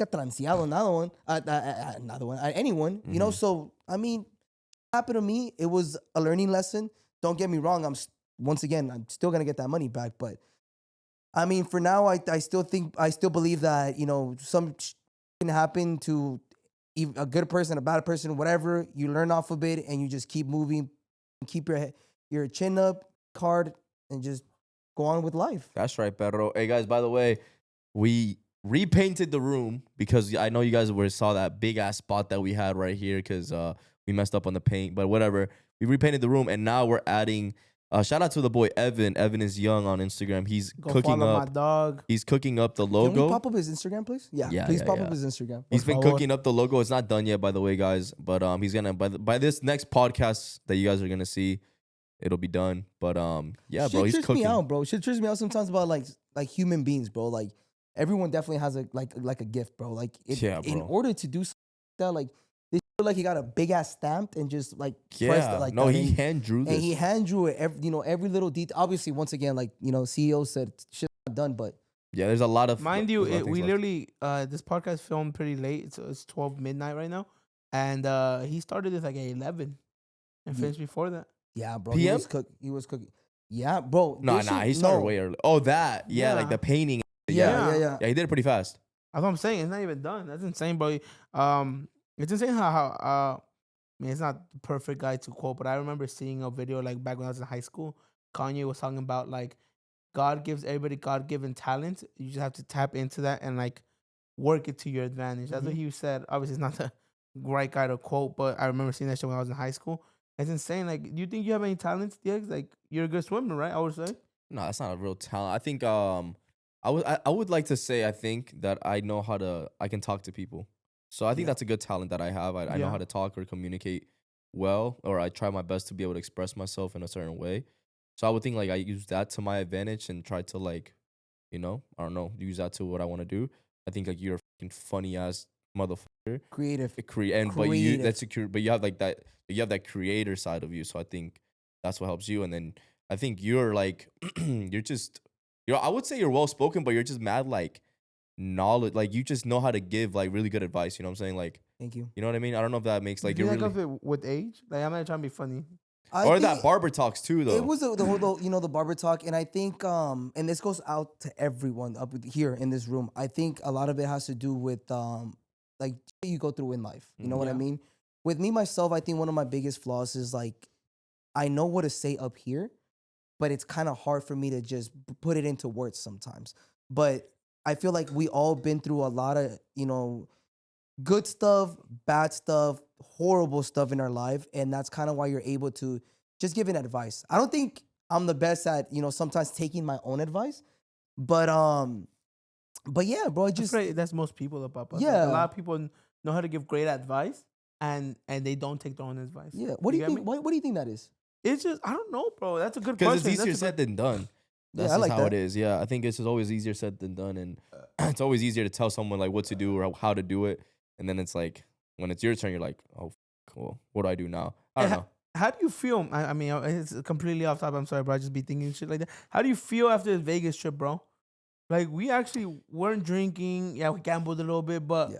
transeado another one. Anyone. You know. So I mean, happened to me, it was a learning lesson. Don't get me wrong. I'm still gonna get that money back. But I mean, for now, I still believe that some can happen to a good person, a bad person, whatever. You learn off of it, and you just keep moving, keep your chin up, hard, and just go on with life. That's right, Pedro. Hey guys, by the way, we repainted the room because I know you guys saw that big ass spot that we had right here because we messed up on the paint. But whatever, we repainted the room, and now we're adding. Shout out to the boy Evan. Evan is young on Instagram. He's cooking up. My dog. He's cooking up the logo. Can we pop up his Instagram, please? Yeah, please pop up his Instagram. He's been cooking up the logo. It's not done yet, by the way, guys. But he's gonna by this next podcast that you guys are gonna see, it'll be done. But yeah, bro, he's cooking. Me out, bro. Shit trips me out sometimes about like human beings, bro. Like everyone definitely has a gift, bro. Like in order to do something like that, like they feel like he got a big ass stamp and just like pressed it like no, that. he hand drew this. And he hand drew it every little detail. Obviously, once again, like CEO said, shit's not done, but yeah, there's a lot of mind you. We literally this podcast filmed pretty late, so it's 12 midnight right now, and he started this like at 11 and finished before that. Yeah, bro. PM? He was cooking. Yeah, bro. He started way early. Oh, that. Yeah, like the painting. Yeah. Yeah, he did it pretty fast. That's what I'm saying. It's not even done. That's insane, bro. It's insane how I mean, it's not the perfect guy to quote, but I remember seeing a video like back when I was in high school. Kanye was talking about like God gives everybody God-given talent. You just have to tap into that and like work it to your advantage. That's what he said. Obviously, it's not the right guy to quote, but I remember seeing that shit when I was in high school. It's insane. Like, do you think you have any talents, Diex? Like, you're a good swimmer, right? I would say. No, that's not a real talent. I think I would like to say I think that I can talk to people. So I think that's a good talent that I have. I know how to talk or communicate well, or I try my best to be able to express myself in a certain way. So I would think like I use that to my advantage and try to like, I don't know, use that to what I want to do. I think like you're a fucking funny ass motherfucker. Creative. But you have like that. You have that creator side of you. So I think that's what helps you. And then I think you're like, I would say you're well spoken, but you're just mad like knowledge. Like you just know how to give like really good advice. You know what I'm saying? Like, thank you. You know what I mean? I don't know if that makes like you you're think really... of it with age. Like I'm not trying to be funny. Or that barber talks too, though. It was the whole, the barber talk, and I think, and this goes out to everyone up here in this room. I think a lot of it has to do with like you go through in life. You know what I mean? With me myself, I think one of my biggest flaws is like I know what to say up here, but it's kind of hard for me to just put it into words sometimes. But I feel like we all been through a lot of good stuff, bad stuff, horrible stuff in our life, and that's kind of why you're able to just give an advice. I don't think I'm the best at sometimes taking my own advice, but yeah, bro, that's most people about us. Yeah, like, a lot of people know how to give great advice, and they don't take their own advice. Yeah, what do you think? What do you think that is? It's just I don't know, bro. That's a good question. Because it's easier said than done. That's just how it is. Yeah, I think it's just always easier said than done, and it's always easier to tell someone like what to do or how to do it, and then it's like when it's your turn, you're like, oh, cool. What do I do now? I don't know. How do you feel? I mean, it's completely off topic. I'm sorry, bro. I just be thinking shit like that. How do you feel after the Vegas trip, bro? Like we actually weren't drinking. Yeah, we gambled a little bit, but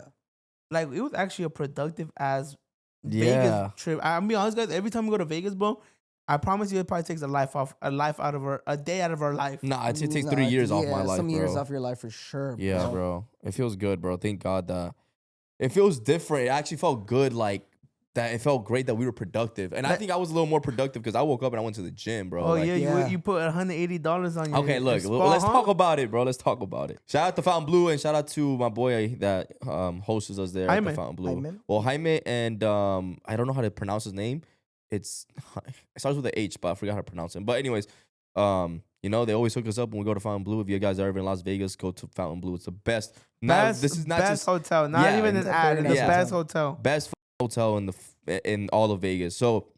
like it was actually a productive as Vegas trip. I'm be honest, guys. Every time we go to Vegas, bro, I promise you, it probably takes a day out of our life. Nah, it takes 3 years off my life, some bro. years off your life for sure. Bro. Yeah, bro. It feels good, bro. Thank God that it feels different. It actually felt good, like that. It felt great that we were productive, and I think I was a little more productive because I woke up and I went to the gym, bro. Oh like, you put $180 on your. Okay, look, let's talk about it, bro. Let's talk about it. Shout out to Fountain Blue and shout out to my boy that hosts us there at the Fountain Blue. Well, Jaime and I don't know how to pronounce his name. It starts with an H, but I forgot how to pronounce it. But anyways, they always hook us up when we go to Fountain Blue. If you guys are ever in Las Vegas, go to Fountain Blue. It's the best. This is not best just hotel. Not even an ad. It's the best hotel. Best hotel in all of Vegas. So,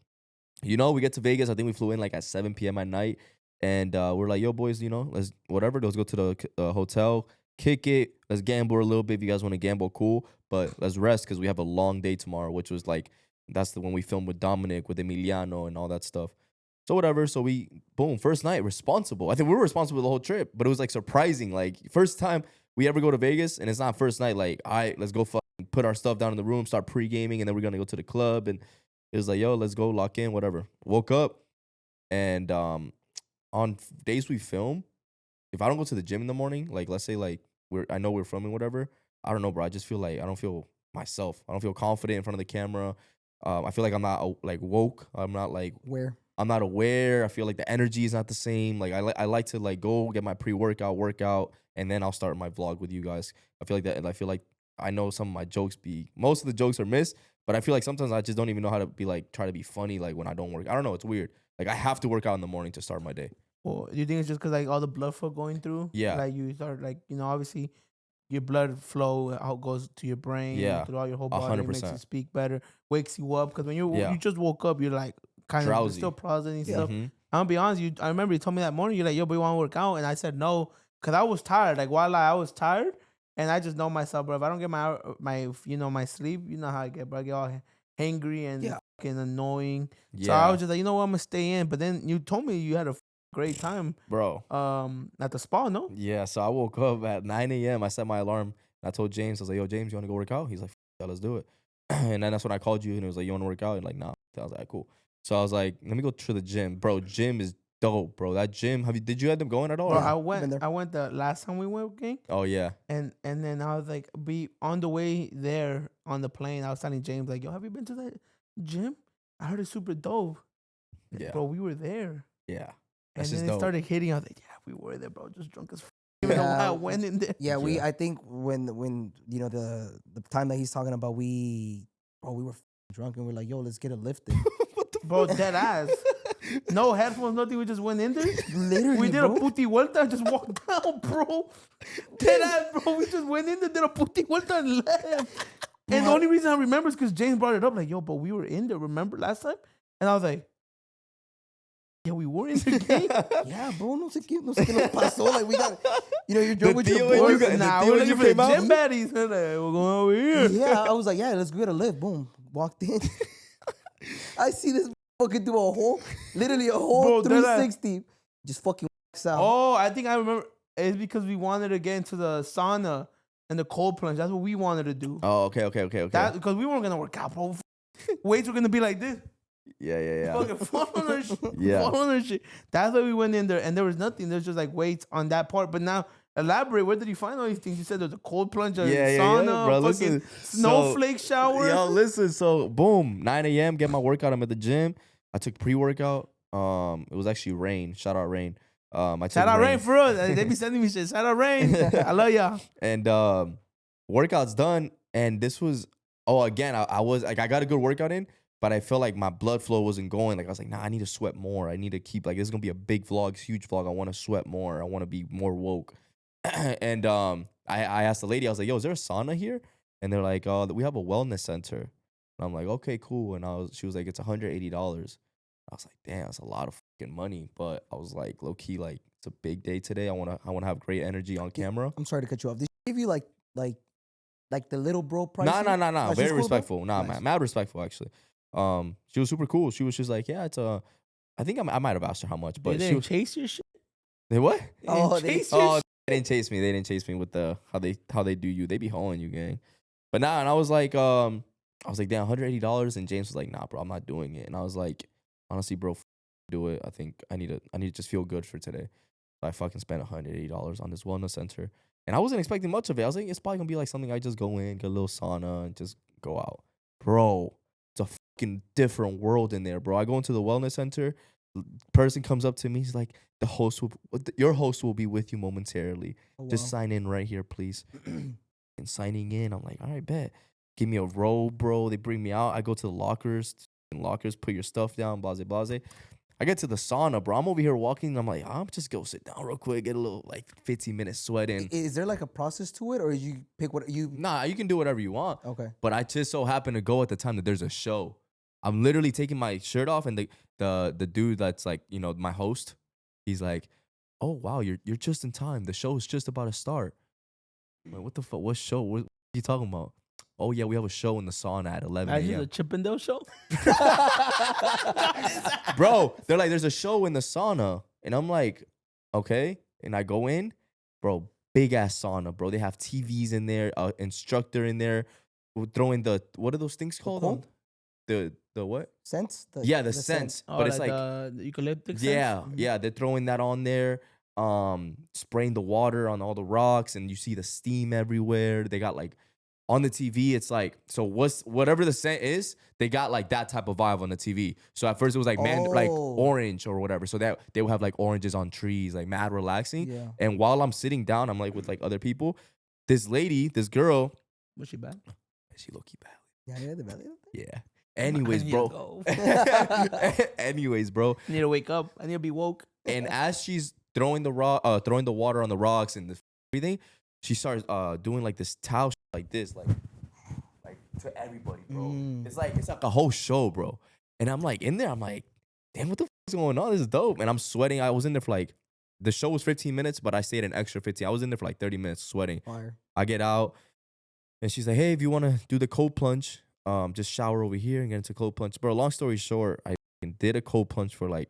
we get to Vegas. I think we flew in like at 7 p.m. at night, and we're like, "Yo, boys, let's go to the hotel, kick it, let's gamble a little bit. If you guys want to gamble, cool. But let's rest because we have a long day tomorrow, which was like." That's the one we filmed with Dominic, with Emiliano, and all that stuff. So whatever. So first night, responsible. I think we were responsible the whole trip, but it was like surprising. Like first time we ever go to Vegas, and it's not first night. Like, all right, let's go put our stuff down in the room, start pre-gaming, and then we're gonna go to the club. And It was like, yo, let's go lock in, whatever. Woke up, and on days we film, if I don't go to the gym in the morning, like let's say like I know we're filming whatever, I don't know, bro. I just feel like I don't feel myself. I don't feel confident in front of the camera. I feel like I'm not like woke. I'm not like Where? I'm not aware. I feel like the energy is not the same. Like I like to like go get my workout, and then I'll start my vlog with you guys. I feel like that, and I feel like I know some of my jokes most of the jokes are missed, but I feel like sometimes I just don't even know how to be like try to be funny like when I don't work. I don't know. It's weird. Like I have to work out in the morning to start my day. Well, do you think it's just because like all the blood flow going through? Yeah. Like you start like obviously your blood flow how it goes to your brain, Yeah. throughout your whole body, it makes you 100%. speak better, wakes you up. Because when you Yeah. you just woke up, you're like kind of Drowsy. still processing stuff. Mhm. I'll be honest, I remember you told me that morning, you're like, yo, but you want to work out? And I said no, because I was tired. Like, why lie? I was tired. And I just know myself, bro. If I don't get my sleep, you know how I get, bro. I get all hangry and fucking annoying. Yeah. So I was just like, you know what, I'm going to stay in. But then you told me you had a great time Bro. at the spa, no? Yeah, so I woke up at 9 a.m. I set my alarm. And I told James, I was like, yo, James, you want to go work out? He's like, yeah, let's do it. And then that's when I called you, and it was like, you want to work out? And like, nah. I was like, cool. So I was like, let me go to the gym. Bro, gym is dope, bro. That gym, did you end up going at all? Bro, or- I went the last time we went, gang. Oh, yeah. And then I was like, be on the way there on the plane. I was telling James, like, yo, have you been to that gym? I heard it's super dope. Yeah. Bro, we were there. Yeah. And That's then just it dope. started hitting. I was like, yeah, we were there, bro. Just drunk as even though I went in there. Yeah, Yeah. I think when the time that he's talking about, we were drunk and we're like, yo, let's get a lift in. Bro, dead ass. No headphones, nothing. We just went in there. Literally, We did bro. a puti vuelta and just walked down, bro. Dead ass, bro. We just went in there, did a puti vuelta and left. And the only reason I remember is because James brought it up. Like, yo, but we were in there, remember last time? And I was like, yeah, we were in the game. Yeah, bro, no sé qué nos pasó. Like, we got, you're drunk with your deal when you boys. got- Nah, the we're deal looking when for you the came gym baddies. And like, we're going over here. Yeah, I was like, yeah, let's get a lift. Boom, walked in. I see this fucking do literally a whole Bro, dead ass. 360. Just fucking walks out. Oh, I think I remember. It's because we wanted to get into the sauna and the cold plunge. That's what we wanted to do. Oh, okay. That because we weren't gonna work out, bro. Weights were gonna be like this. Yeah. Fucking fall on our shit. Yeah. Fall on our shit. That's why we went in there, and there was nothing. There's just like weights on that part. But now, elaborate. Where did you find all these things? You said there's a cold plunge, a sauna, bro. fucking Listen, snowflake shower. Yo, listen. So, boom, 9 a.m. Get my workout. I'm at the gym. I took pre-workout. It was actually Rain. Shout out Rain. I took Shout out Rain for us. They be sending me shit. Shout out Rain. I love y'all. And workout's done. And this was again. I was like, I got a good workout in, but I felt like my blood flow wasn't going. Like I was like, nah, I need to sweat more. I need to keep like this is gonna be a big vlog, huge vlog. I want to sweat more. I want to be more woke. And I asked the lady. I was like, yo, is there a sauna here? And they're like, oh, we have a wellness center. And I'm like, okay, cool. And she was like, it's $180. I was like, damn, that's a lot of fucking money. But I was like, low key, like it's a big day today. I wanna have great energy on camera. I'm sorry to cut you off. Did she give you like the little bro price? Nah. She's cool, Very though? respectful. Nah, Nice. mad respectful actually. She was super cool. She was just like, yeah, it's I think I might have asked her how much, but They she didn't was. chase your shit. They what? They Oh, didn't they- chase your Oh, shit. they didn't chase me. They didn't chase me with the how they do you. They be hauling you, gang. But nah, and I was like, damn, $180. And James was like, nah, bro, I'm not doing it. And I was like, honestly, bro, do it. I think I need to just feel good for today. So I fucking spent $180 on this wellness center. And I wasn't expecting much of it. I was like, it's probably gonna be like something I just go in, get a little sauna, and just go out. Bro, it's a fucking different world in there, bro. I go into the wellness center, person comes up to me, he's like, your host will be with you momentarily. Oh, Just wow. sign in right here, please. And signing in, I'm like, all right, bet. Give me a robe, bro. They bring me out. I go to the lockers, put your stuff down, blase, blase. I get to the sauna, bro. I'm over here walking, and I'm like, I'm just go sit down real quick, get a little like 15-minute sweat in. Is there like a process to it, or you pick what you? Nah, you can do whatever you want. Okay. But I just so happen to go at the time that there's a show. I'm literally taking my shirt off, and the dude that's like, my host, he's like, oh wow, you're just in time. The show is just about to start. I'm like, what the fuck? What show? What are you talking about? Oh yeah, we have a show in the sauna at 11 That's just a.m. a Chippendale show. Bro, they're like, there's a show in the sauna. And I'm like, okay. And I go in, bro, big ass sauna, bro. They have TVs in there, instructor in there. We'll throw in what are those things called? cold? the what? Sense? Yeah, the scents. Oh, But it's like the eucalyptus. yeah, yeah. They're throwing that on there. Spraying the water on all the rocks, and you see the steam everywhere. They got like on the TV, it's like, so whatever the scent is, they got like that type of vibe on the TV. So at first it was like like orange or whatever. So that they would have like oranges on trees, like mad relaxing. Yeah. And while I'm sitting down, I'm like with like other people. This girl, Was she bad? she low key bad. Yeah, the belly. Yeah. Anyways, I need bro. to go. Anyways, bro. I need to wake up. I need to be woke. And as she's throwing the water on the rocks and everything, she starts doing like this towel like this, like to everybody, bro. It's like a whole show, bro. And I'm like in there, I'm like, damn, what the is going on? This is dope. And I'm sweating. I was in there for like, the show was 15 minutes, but I stayed an extra 15. I was in there for like 30 minutes sweating. Fire. I get out, and she's like, hey, if you want to do the cold plunge, just shower over here and get into cold plunge. Bro, long story short, I did a cold plunge for like,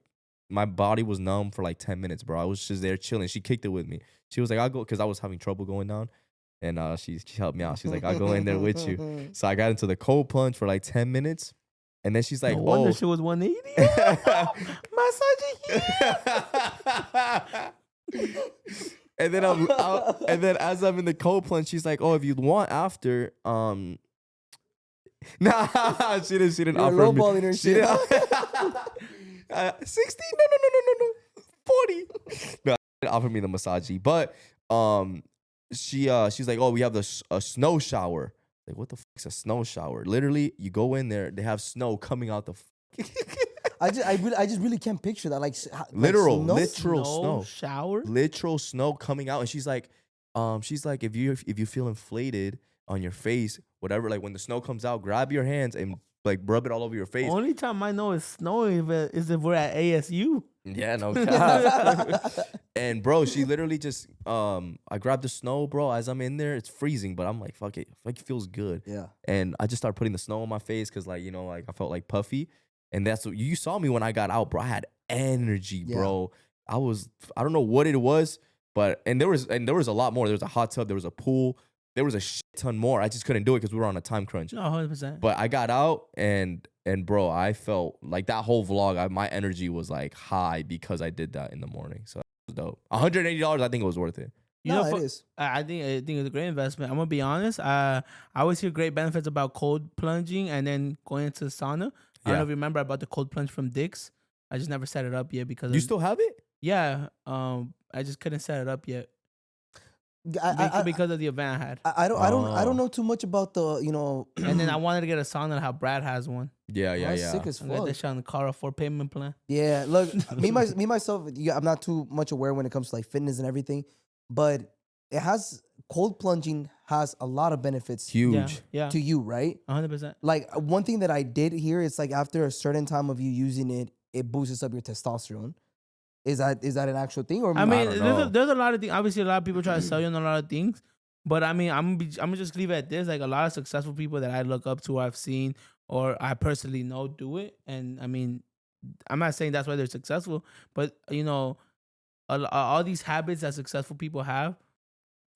my body was numb for like 10 minutes, bro. I was just there chilling. She kicked it with me. She was like, I'll go, because I was having trouble going down. And she helped me out. She's like, I'll go in there with you. So I got into the cold plunge for like 10 minutes. And then she's like, No wonder she was 180. And then and then as I'm in the cold plunge, she's like, oh, if you want after, nah, she didn't You're offer me. lowballing her She shit. didn't, 60? No. 40. No, she didn't offer me the massage. But she's like, oh, we have a snow shower. Like, what the fuck is a snow shower? Literally, you go in there, they have snow coming out the I just really can't picture that. Like literal Snow snow. shower. Literal snow coming out. And she's like, if you feel inflated on your face, whatever, like when the snow comes out, grab your hands and like rub it all over your face. Only time I know it's snowing is if we're at ASU. Yeah, no cap. And bro, she literally just I grabbed the snow, bro. As I'm in there, it's freezing, but I'm like, fuck it. Like, it feels good. Yeah. And I just started putting the snow on my face because, like, you know, like I felt like puffy. And that's what you saw me when I got out, bro. I had energy, bro. I don't know what it was, but there was a lot more. There was a hot tub, there was a pool, there was a shit ton more. I just couldn't do it because we were on a time crunch. No, 100%. But I got out and bro, I felt like that whole vlog, my energy was like high because I did that in the morning. So that was dope. $180, I think it was worth it. You No, know, it is. I think it's a great investment. I'm gonna be honest. I always hear great benefits about cold plunging and then going into sauna. I don't know if you remember about the cold plunge from Dick's. I just never set it up yet because You still have it? yeah. I just couldn't set it up yet because of the event I had. I don't know too much about the, you know. And then I wanted to get a sauna how Brad has one. Yeah. That's sick as I got fuck. this shit on the car for payment plan. Yeah, look, me myself, I'm not too much aware when it comes to like fitness and everything, but cold plunging has a lot of benefits Huge. Yeah. to you, right? 100%. Like one thing that I did hear is like after a certain time of you using it, it boosts up your testosterone. Is that an actual thing? Or I mean, don't know. there's a lot of things. Obviously, a lot of people try to sell you on a lot of things. But I mean, I'm gonna just leave it at this. Like a lot of successful people that I look up to, I've seen, or I personally know do it. And I mean, I'm not saying that's why they're successful, but you know, all these habits that successful people have,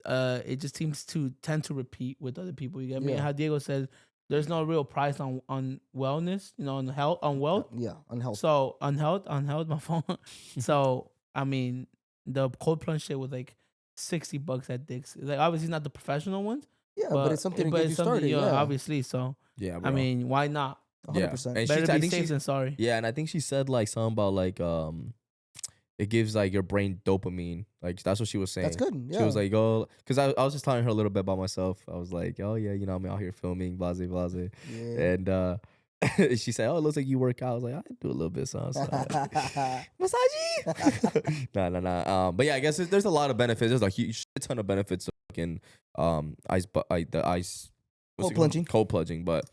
it just seems to tend to repeat with other people. You get me? Yeah. And how Diego says, there's no real price on wellness, you know, on health, on wealth. Yeah, unhealthy. So on health, my phone. So I mean, the cold plunge shit was like $60 at Dick's. Like obviously not the professional ones. Yeah, but it's something to get you started. Yeah, Yeah, obviously. So Yeah, bro. I mean, why not? 100%. And Better I be think safe she, than sorry. yeah, and I think she said like something about like it gives like your brain dopamine. Like that's what she was saying. That's good. Yeah. She was like, oh, because I was just telling her a little bit about myself. I was like, oh yeah, you know, I'm out here filming, blase, blase. Yeah. And she said, oh, it looks like you work out. I was like, I do a little bit, son. Massage. Nah. But yeah, I guess there's a lot of benefits. There's a huge ton of benefits to fucking cold plunging. But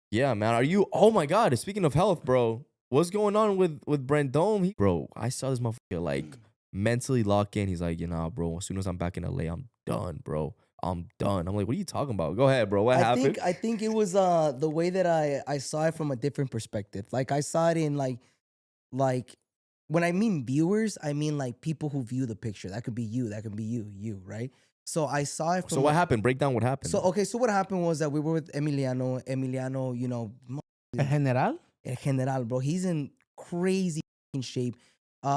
yeah, man, are you? Oh my God! Speaking of health, bro, what's going on with Brandon? Bro, I saw this motherfucker like mentally lock in. He's like, you know, bro, as soon as I'm back in LA, I'm done, bro. I'm done. I'm like, what are you talking about? Go ahead, bro. What happened? I think it was the way that I saw it from a different perspective. Like I saw it in like when I mean viewers, I mean like people who view the picture. That could be you. That could be you, right? So I saw it from. So what happened? Break down what happened. So what happened was that we were with Emiliano. Emiliano, you know, General? El General, bro. He's in crazy shape.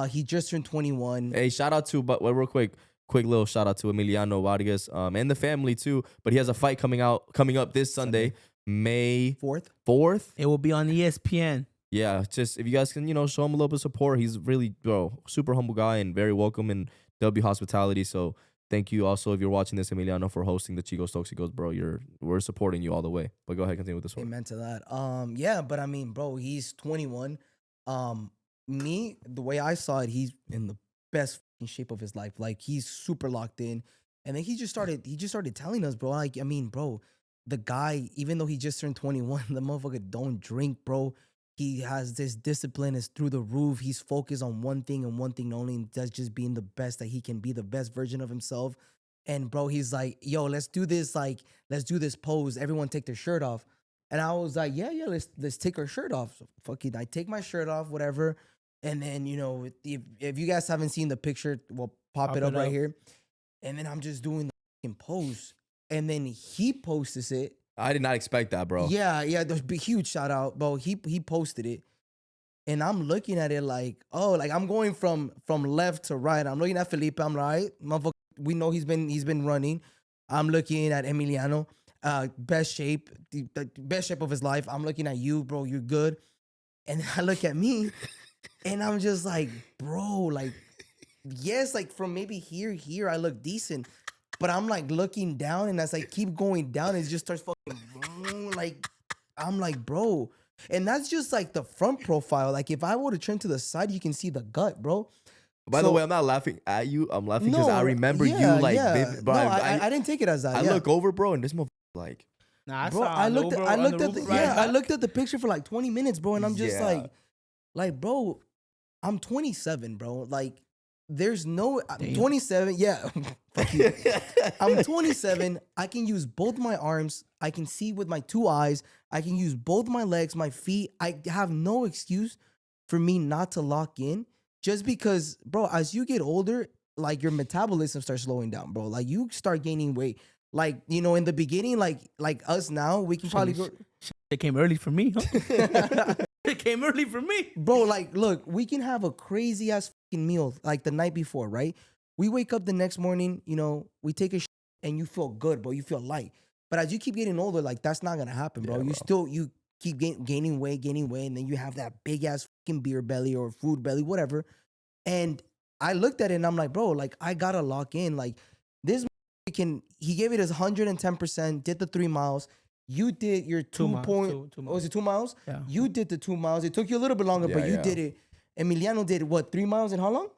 He just turned 21. Hey, shout out to, but real quick little shout out to Emiliano Vargas and the family too. But he has a fight coming up this Sunday. May 4th. It will be on ESPN. Yeah, just if you guys can, show him a little bit of support. He's really, super humble guy and very welcome in W Hospitality. So thank you also if you're watching this, Emiliano, for hosting the Chicos Toxicos, bro. We're supporting you all the way. But go ahead, continue with this one. Amen to that. Yeah, but I mean, bro, he's 21. Me, the way I saw it, he's in the best shape of his life. Like, he's super locked in. And then he just started telling us, bro, like, I mean, bro, the guy, even though he just turned 21, the motherfucker don't drink, bro. He has this discipline is through the roof. He's focused on one thing and one thing only, and that's just being the best that he can be, the best version of himself. And bro, he's like, yo, let's do this pose. Everyone take their shirt off. And I was like, yeah, let's take our shirt off. So fuck it, I take my shirt off, whatever. And then, if you guys haven't seen the picture, we'll pop it up right here. And then I'm just doing the fucking pose. And then he posts it. I did not expect that, bro. Yeah, there's a huge shout out, bro. He posted it, and I'm looking at it like, oh, like I'm going from left to right. I'm looking at Felipe. I'm right, motherfucker. We know he's been running. I'm looking at Emiliano, best shape, the best shape of his life. I'm looking at you, bro. You're good. And I look at me, and I'm just like, bro, like, yes, like from maybe here, I look decent. But I'm like looking down, and as I keep going down, it just starts fucking like, I'm like, bro. And that's just like the front profile. Like, if I were to turn to the side, you can see the gut, bro. By the way, I'm not laughing at you. I'm laughing because I remember you like. Yeah. Bro, I didn't take it as that. I look over, bro, and this motherfucker like. Nah, Bro, I looked at the picture for like 20 minutes, bro, and I'm just like, bro, I'm 27, bro. Like, there's no, I'm 27. Yeah. Fuck you. I'm 27. I can use both my arms. I can see with my two eyes. I can use both my legs, my feet. I have no excuse for me not to lock in just because, bro, as you get older, like your metabolism starts slowing down, bro. Like you start gaining weight. Like, in the beginning, like us now, we can probably go. It came early for me, huh? It came early for me. Bro, like, look, we can have a crazy ass fucking meal like the night before, right? We wake up the next morning, we take a and you feel good, bro. You feel light. But as you keep getting older, like, that's not gonna happen, bro. Yeah, You keep gaining weight, and then you have that big ass fucking beer belly or food belly, whatever. And I looked at it and I'm like, bro, like, I gotta lock in. Like, this he gave it his 110%, did the 3 miles. You did your 2 miles. Was it 2 miles? Yeah. You did the 2 miles. It took you a little bit longer, but you did it. Emiliano did what, 3 miles in how long?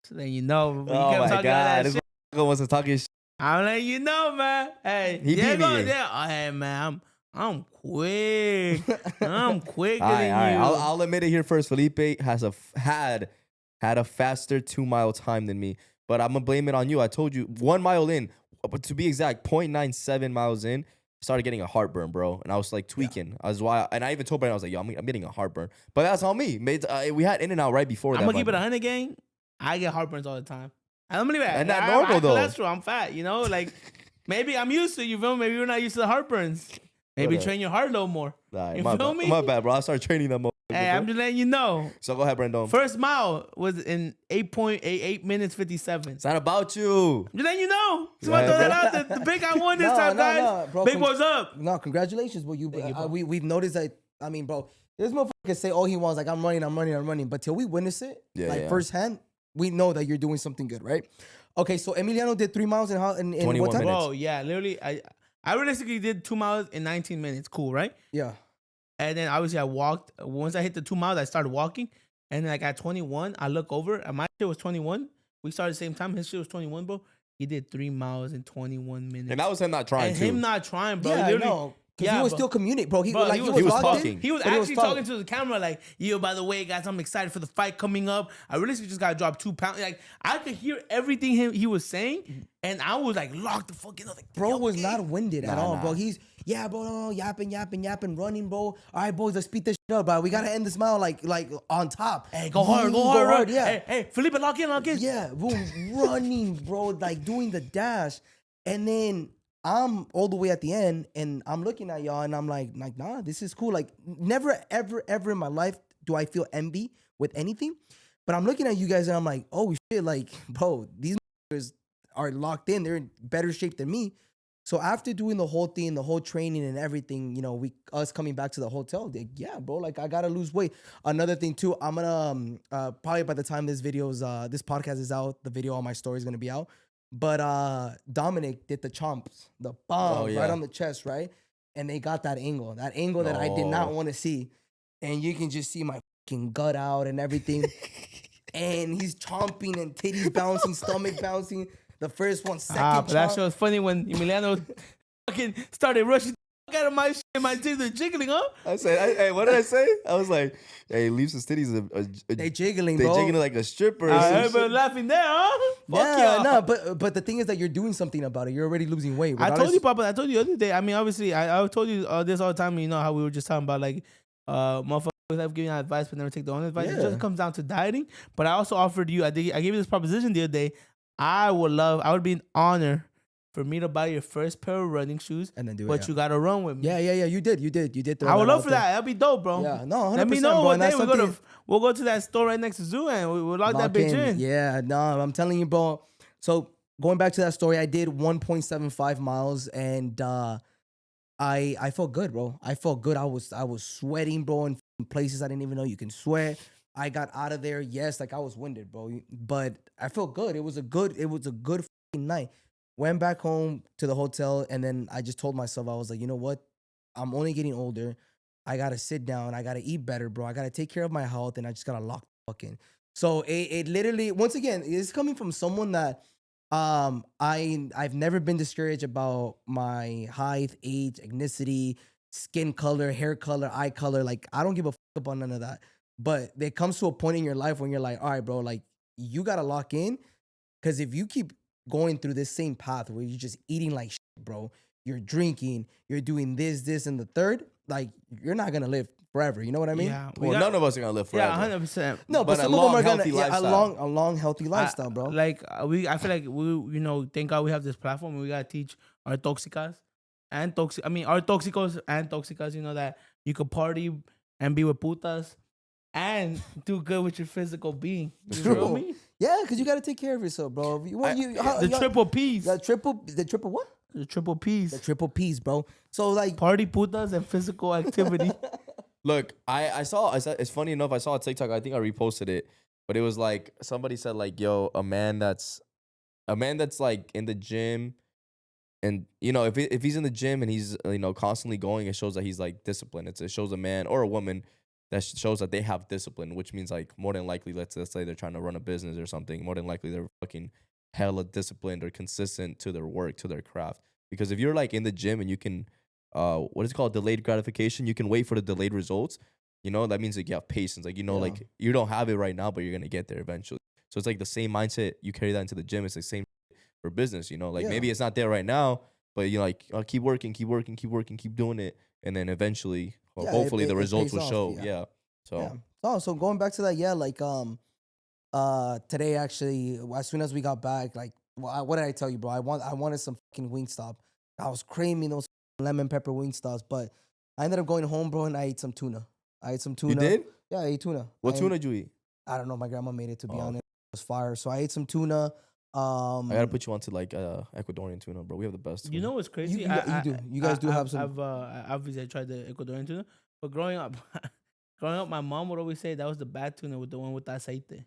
So then you know. Oh my God. This motherfucker wants to talk his shit. I'm letting you know, man. Hey, He beat me. Oh, hey, man, I'm quick. I'm quicker All than right. you. I'll admit it here first. Felipe has had a faster 2 mile time than me, but I'm gonna blame it on you. I told you 1 mile in, but to be exact, 0.97 miles in, started getting a heartburn, bro, and I was like tweaking. Yeah. I even told Brandon, I was like, yo, I'm getting a heartburn, but that's on me. We had In-N-Out right before that. I'm gonna keep it 100, gang. I get heartburns all the time. I'm gonna And not normal though. Cholesterol. I'm fat, like maybe I'm used to. You feel me? Maybe you're not used to the heartburns. Maybe train your heart a little more. Right, you feel me? My bad, bro. I started training them. Hey, I'm just letting you know. So go ahead, Brandon. First mile was in 8.88 minutes 57. It's not about you. I'm just letting you know. So I throw that out there. The big guy won this time, guys. No, bro, big boys up. No, congratulations, bro. We've noticed that. I mean, bro, this motherfucker can say all he wants, like, I'm running. But till we witness it, firsthand, we know that you're doing something good, right? Okay, so Emiliano did 3 miles in what time? 21 minutes. Bro, yeah, literally, I realistically did 2 miles in 19 minutes. Cool, right? Yeah. And then obviously I walked. Once I hit the 2 miles, I started walking. And then like at 21, I look over and my shit was 21. We started the same time. His shit was 21, bro. He did 3 miles in 21 minutes. And that was him not trying and too. him not trying, bro. Yeah, I know. Because he was still communicating, bro. He was talking. He was actually talking to the camera like, yo, by the way, guys, I'm excited for the fight coming up. I really just got to drop 2 pounds. Like, I could hear everything he was saying, and I was like, locked the fucking up. Like, bro was not winded at all, bro. He's, bro, yapping, running, bro. All right, boys, let's speed this shit up, bro. We got to end this mile like on top. Hey, go hard. Yeah. Hey, Felipe, lock in. Yeah, boom, running, bro, like doing the dash. And then I'm all the way at the end, and I'm looking at y'all, and I'm like, nah, this is cool. Like, never, ever in my life do I feel envy with anything. But I'm looking at you guys, and I'm like, oh shit, like, bro, these are locked in. They're in better shape than me. So after doing the whole thing, the whole training and everything, us coming back to the hotel, yeah, bro, like I gotta lose weight. Another thing too, I'm gonna probably by the time this podcast is out, the video on my story is gonna be out. But Dominic did the chomps, the bomb right on the chest, right? And they got that angle that I did not want to see. And you can just see my fucking gut out and everything. And he's chomping and titties bouncing, stomach bouncing. The first one, second chomp. But that shit was funny when Emiliano fucking started rushing the fuck out of my shit. My titties are jiggling, huh? I said, hey, what did I say? I was like, hey, leaves his titties. They jiggling, They bro. jiggling like a stripper. Everybody laughing there, huh? Fuck Yeah, y'all. no, but the thing is that you're doing something about it. You're already losing weight. I told you, Papa. I told you the other day. I mean, obviously, I told you this all the time. You know how we were just talking about like, motherfuckers have given you advice but never take their own advice. It just comes down to dieting. But I also offered you. I gave you this proposition the other day. I would be an honor for me to buy your first pair of running shoes, and then do it. But you gotta run with me. Yeah. You did. I would love for that. That'd be dope, bro. Yeah, no, 100%, let me know bro, what day and we'll go to that store right next to Zoo and we'll lock that bitch in. Yeah, no, I'm telling you, bro. So going back to that story, I did 1.75 miles, and I felt good, bro. I felt good. I was sweating, bro, in places I didn't even know you can sweat. I got out of there. Yes, like I was winded, bro, but I felt good. It was a good fucking night. Went back home to the hotel, and then I just told myself, I was like, you know what? I'm only getting older. I gotta sit down. I gotta eat better, bro. I gotta take care of my health, and I just gotta lock the fuck in. So it literally, once again, it's coming from someone that I've never been discouraged about my height, age, ethnicity, skin color, hair color, eye color. Like, I don't give a fuck about none of that. But there comes to a point in your life when you're like, all right, bro, like you gotta lock in, because if you keep going through this same path where you're just eating like shit, bro, you're drinking, you're doing this, and the third, like you're not gonna live forever. You know what I mean? Yeah, none of us are gonna live forever. Yeah, 100%. No, but some of them are gonna a long healthy lifestyle, bro. I feel like we, thank God we have this platform. We gotta teach our toxicas and our toxicos and toxicas. That you could party and be with putas and do good with your physical being. You feel me? Yeah, because you got to take care of yourself, bro. The triple P's. The triple what? The triple P's. The triple P's, bro. So like party, putas, and physical activity. Look, I saw. It's funny enough. I saw a TikTok. I think I reposted it, but it was like somebody said like, "Yo, a man that's like in the gym, and if he's in the gym and he's constantly going, it shows that he's like disciplined. It shows a man or a woman that shows that they have discipline, which means like more than likely, let's say they're trying to run a business or something. More than likely, they're fucking hella disciplined or consistent to their work, to their craft. Because if you're like in the gym and you can, what is it called, delayed gratification, you can wait for the delayed results. That means like you have patience. Like like you don't have it right now, but you're gonna get there eventually. So it's like the same mindset. You carry that into the gym. It's the same for business. Maybe it's not there right now, but keep working, keep doing it, and then eventually. Well, hopefully the results will show. Yeah. So. Yeah. Oh, so going back to that, like today actually, as soon as we got back, like, what did I tell you, bro? I wanted some fucking Wingstop. I was craving those lemon pepper Wingstops, but I ended up going home, bro, and I ate some tuna. You did? Yeah, I ate tuna. What tuna did you eat? I don't know. My grandma made it, to be honest. It was fire. So I ate some tuna. I gotta put you onto like Ecuadorian tuna, bro. We have the best tuna. You know what's crazy? You do. You guys do have some. Obviously, I tried the Ecuadorian tuna, but growing up, my mom would always say that was the bad tuna, with the one with aceite.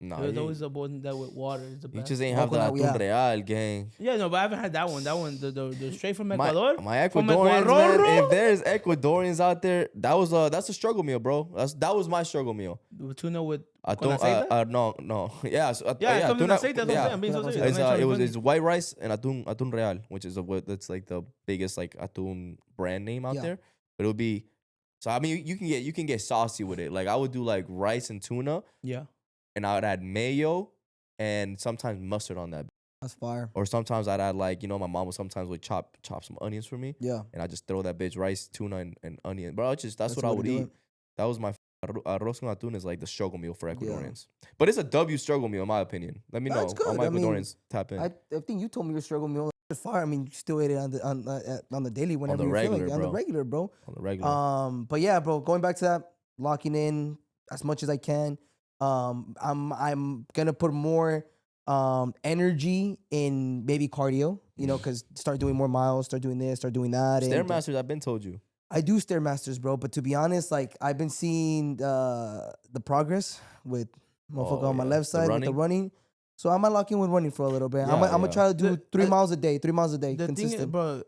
Nah, it was always the one that with water. Is the you best. just ain't have the atún real, gang. Yeah, no, but I haven't had that one. That one, the straight from Ecuador. My Ecuadorians, man, if there's Ecuadorians out there, that's a struggle meal, bro. That was my struggle meal. The tuna with no, yeah, tuna. It's white rice and atún real, which is that's like the biggest like atún brand name out there. But it would be, so I mean, you can get saucy with it. Like I would do like rice and tuna. Yeah. And I would add mayo and sometimes mustard on that. That's fire. Or sometimes I'd add like, my mom would sometimes chop some onions for me. Yeah. And I just throw that bitch rice, tuna, and onion. Bro, that's what I would eat. That was my arroz con atún is like the struggle meal for Ecuadorians. Yeah. But it's a W struggle meal in my opinion. Let me know. Good. All my Ecuadorians tap in. I think you told me your struggle meal It's fire. I mean, you still eat it on the daily whenever you feel like it. On the regular, bro. On the regular. But yeah, bro. Going back to that, locking in as much as I can. I'm gonna put more energy in maybe cardio. You know, because start doing more miles, start doing this, start doing that. Stairmasters, I've been told you. I do Stairmasters, bro. But to be honest, like I've been seeing the progress with motherfucker on my left side with the running. So I might lock in with running for a little bit. I'm gonna try to do 3 miles a day. 3 miles a day. The consistent. thing is, bro,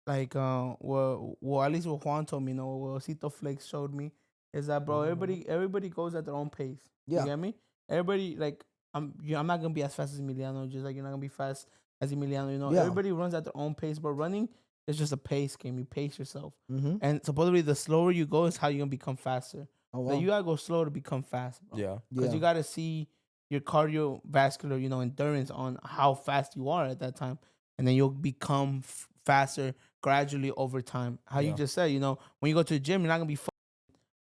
like well, at least what Juan told me, what Cito Flex showed me is that, bro, everybody goes at their own pace. Yeah. You get me? Everybody, like, I'm not gonna be as fast as Emiliano, just like you're not gonna be fast as Emiliano. You know, everybody runs at their own pace, but running is just a pace game. You pace yourself, and supposedly the slower you go is how you're gonna become faster. Oh, wow. Like, you gotta go slow to become fast, bro. Yeah, because you gotta see your cardiovascular, endurance on how fast you are at that time, and then you'll become faster gradually over time. How you just said, when you go to the gym, you're not gonna be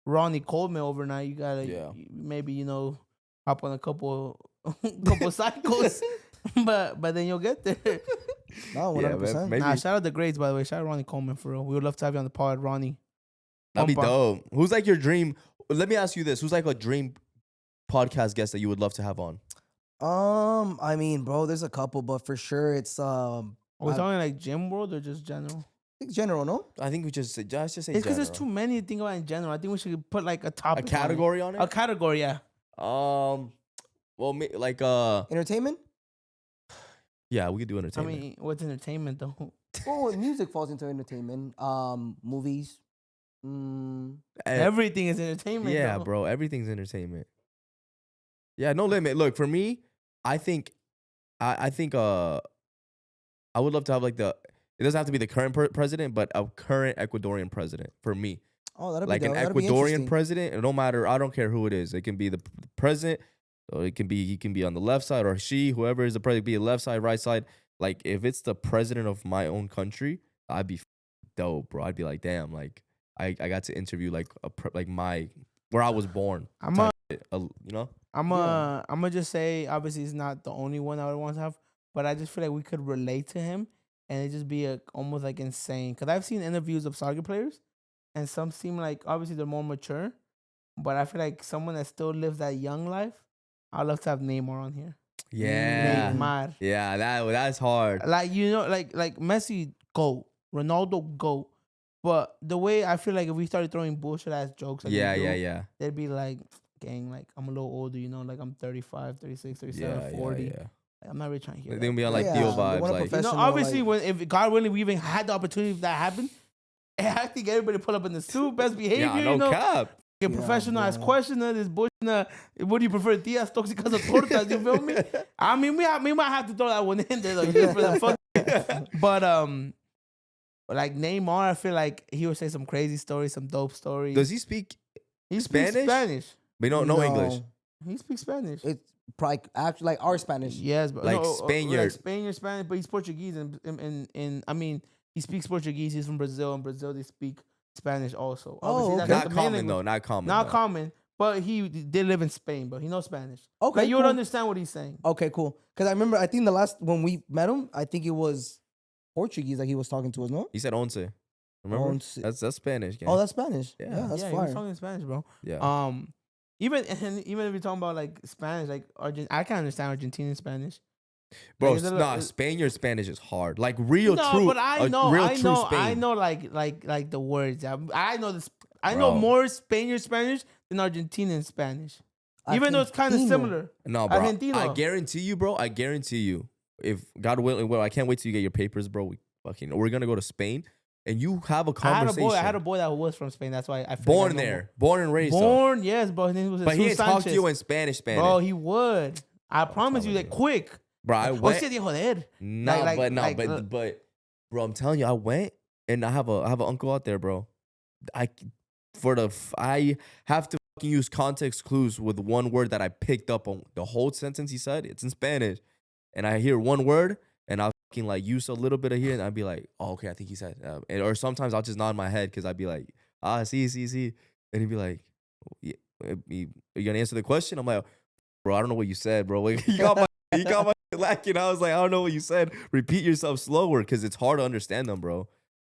Ronnie Coleman overnight. You gotta maybe hop on a couple cycles, but then you'll get there. No, 100%. Nah, shout out the grades, by the way. Shout out Ronnie Coleman for real. We would love to have you on the pod, Ronnie. That'd be dope. Who's like your dream? Let me ask you this: who's like a dream podcast guest that you would love to have on? I mean, bro, there's a couple, but for sure it's Are we talking like gym world or just general? I think general, no? I think we just say It's because there's too many to think about in general. I think we should put like a topic, a category on it. A category, yeah. Well, like entertainment. Yeah, we could do entertainment. I mean, what's entertainment though? Well, music falls into entertainment. Movies. Everything is entertainment. Yeah, though. bro. Everything's entertainment. Yeah, no limit. Look, for me, I think I would love to have like it doesn't have to be the current president, but a current Ecuadorian president for me. Oh, that'd like be an Ecuadorian president, and no matter, I don't care who it is. It can be the president, or he can be on the left side, or whoever is the president, be a left side, right side. Like if it's the president of my own country, I'd be dope, bro. I'd be like, damn, like I got to interview like where I was born. I'm gonna just say, obviously, he's not the only one I would want to have, but I just feel like we could relate to him, and it just be almost like insane. Because I've seen interviews of soccer players, and some seem like obviously they're more mature, but I feel like someone that still lives that young life, I'd love to have Neymar on here. Yeah, Neymar. Yeah, that's hard. Like like Messi GOAT, Ronaldo GOAT. But the way I feel like if we started throwing bullshit ass jokes, like they'd be like, gang, like I'm a little older, like I'm 35, 36, 37, 40. Yeah. Like, I'm not really trying to hear that. They're gonna be on like Theo vibes, like obviously if God willing we even had the opportunity if that happened, I think everybody pull up in the suit, best behavior, no cap. Get professional, ask questions, this bullshit. What do you prefer, Chicos Toxicos or Tortas? You feel me? I mean, we might have to throw that one in there, though, just for the fuck. But like Neymar, I feel like he would say some crazy stories, some dope stories. Does he speak He Spanish? speaks Spanish. But no English. He speaks Spanish. It's probably actually like our Spanish. Yes, but like Spaniard. Like Spaniard, Spanish, but he's Portuguese, and I mean, he speaks Portuguese. He's from Brazil, and Brazil they speak Spanish also. Oh, okay. Not common though. Not common. Not common. But he did live in Spain, but he knows Spanish. Okay, like, you would understand what he's saying. Okay, cool. Because I think the last when we met him, I think it was Portuguese that he was talking to us. No, he said once. Remember? Once. That's Spanish. Gang. Oh, that's Spanish. Yeah, that's He fire. was talking in Spanish, bro. Yeah. Even if you're talking about like Spanish, like I can't understand Argentinian Spanish. Bro, Like, Spaniard Spanish is hard. Like true. But I know, Spain. I know, like the words. I know this. I know more Spaniard Spanish than Argentinian Spanish. Even though it's kind of similar. No, bro. Argentino. I guarantee you, bro. If God willing, I can't wait till you get your papers, bro. We're gonna go to Spain, and you have a conversation. I had a boy that was from Spain. That's why I born there, born and raised. Born, yes, bro. His name was but he didn't talk to you in Spanish. Bro, he would. I promise you that quick. Bro, I went. Joder. But, bro, I'm telling you, I went, and I have an uncle out there, bro. I have to fucking use context clues with one word that I picked up on the whole sentence he said. It's in Spanish, and I hear one word, and I'll fucking like use a little bit of here, and I'd be like, oh, okay, I think he said, or sometimes I'll just nod my head because I'd be like, see, and he'd be like, are you gonna answer the question? I'm like, bro, I don't know what you said, bro. You got my You got my lacking. I was like, I don't know what you said. Repeat yourself slower because it's hard to understand them, bro.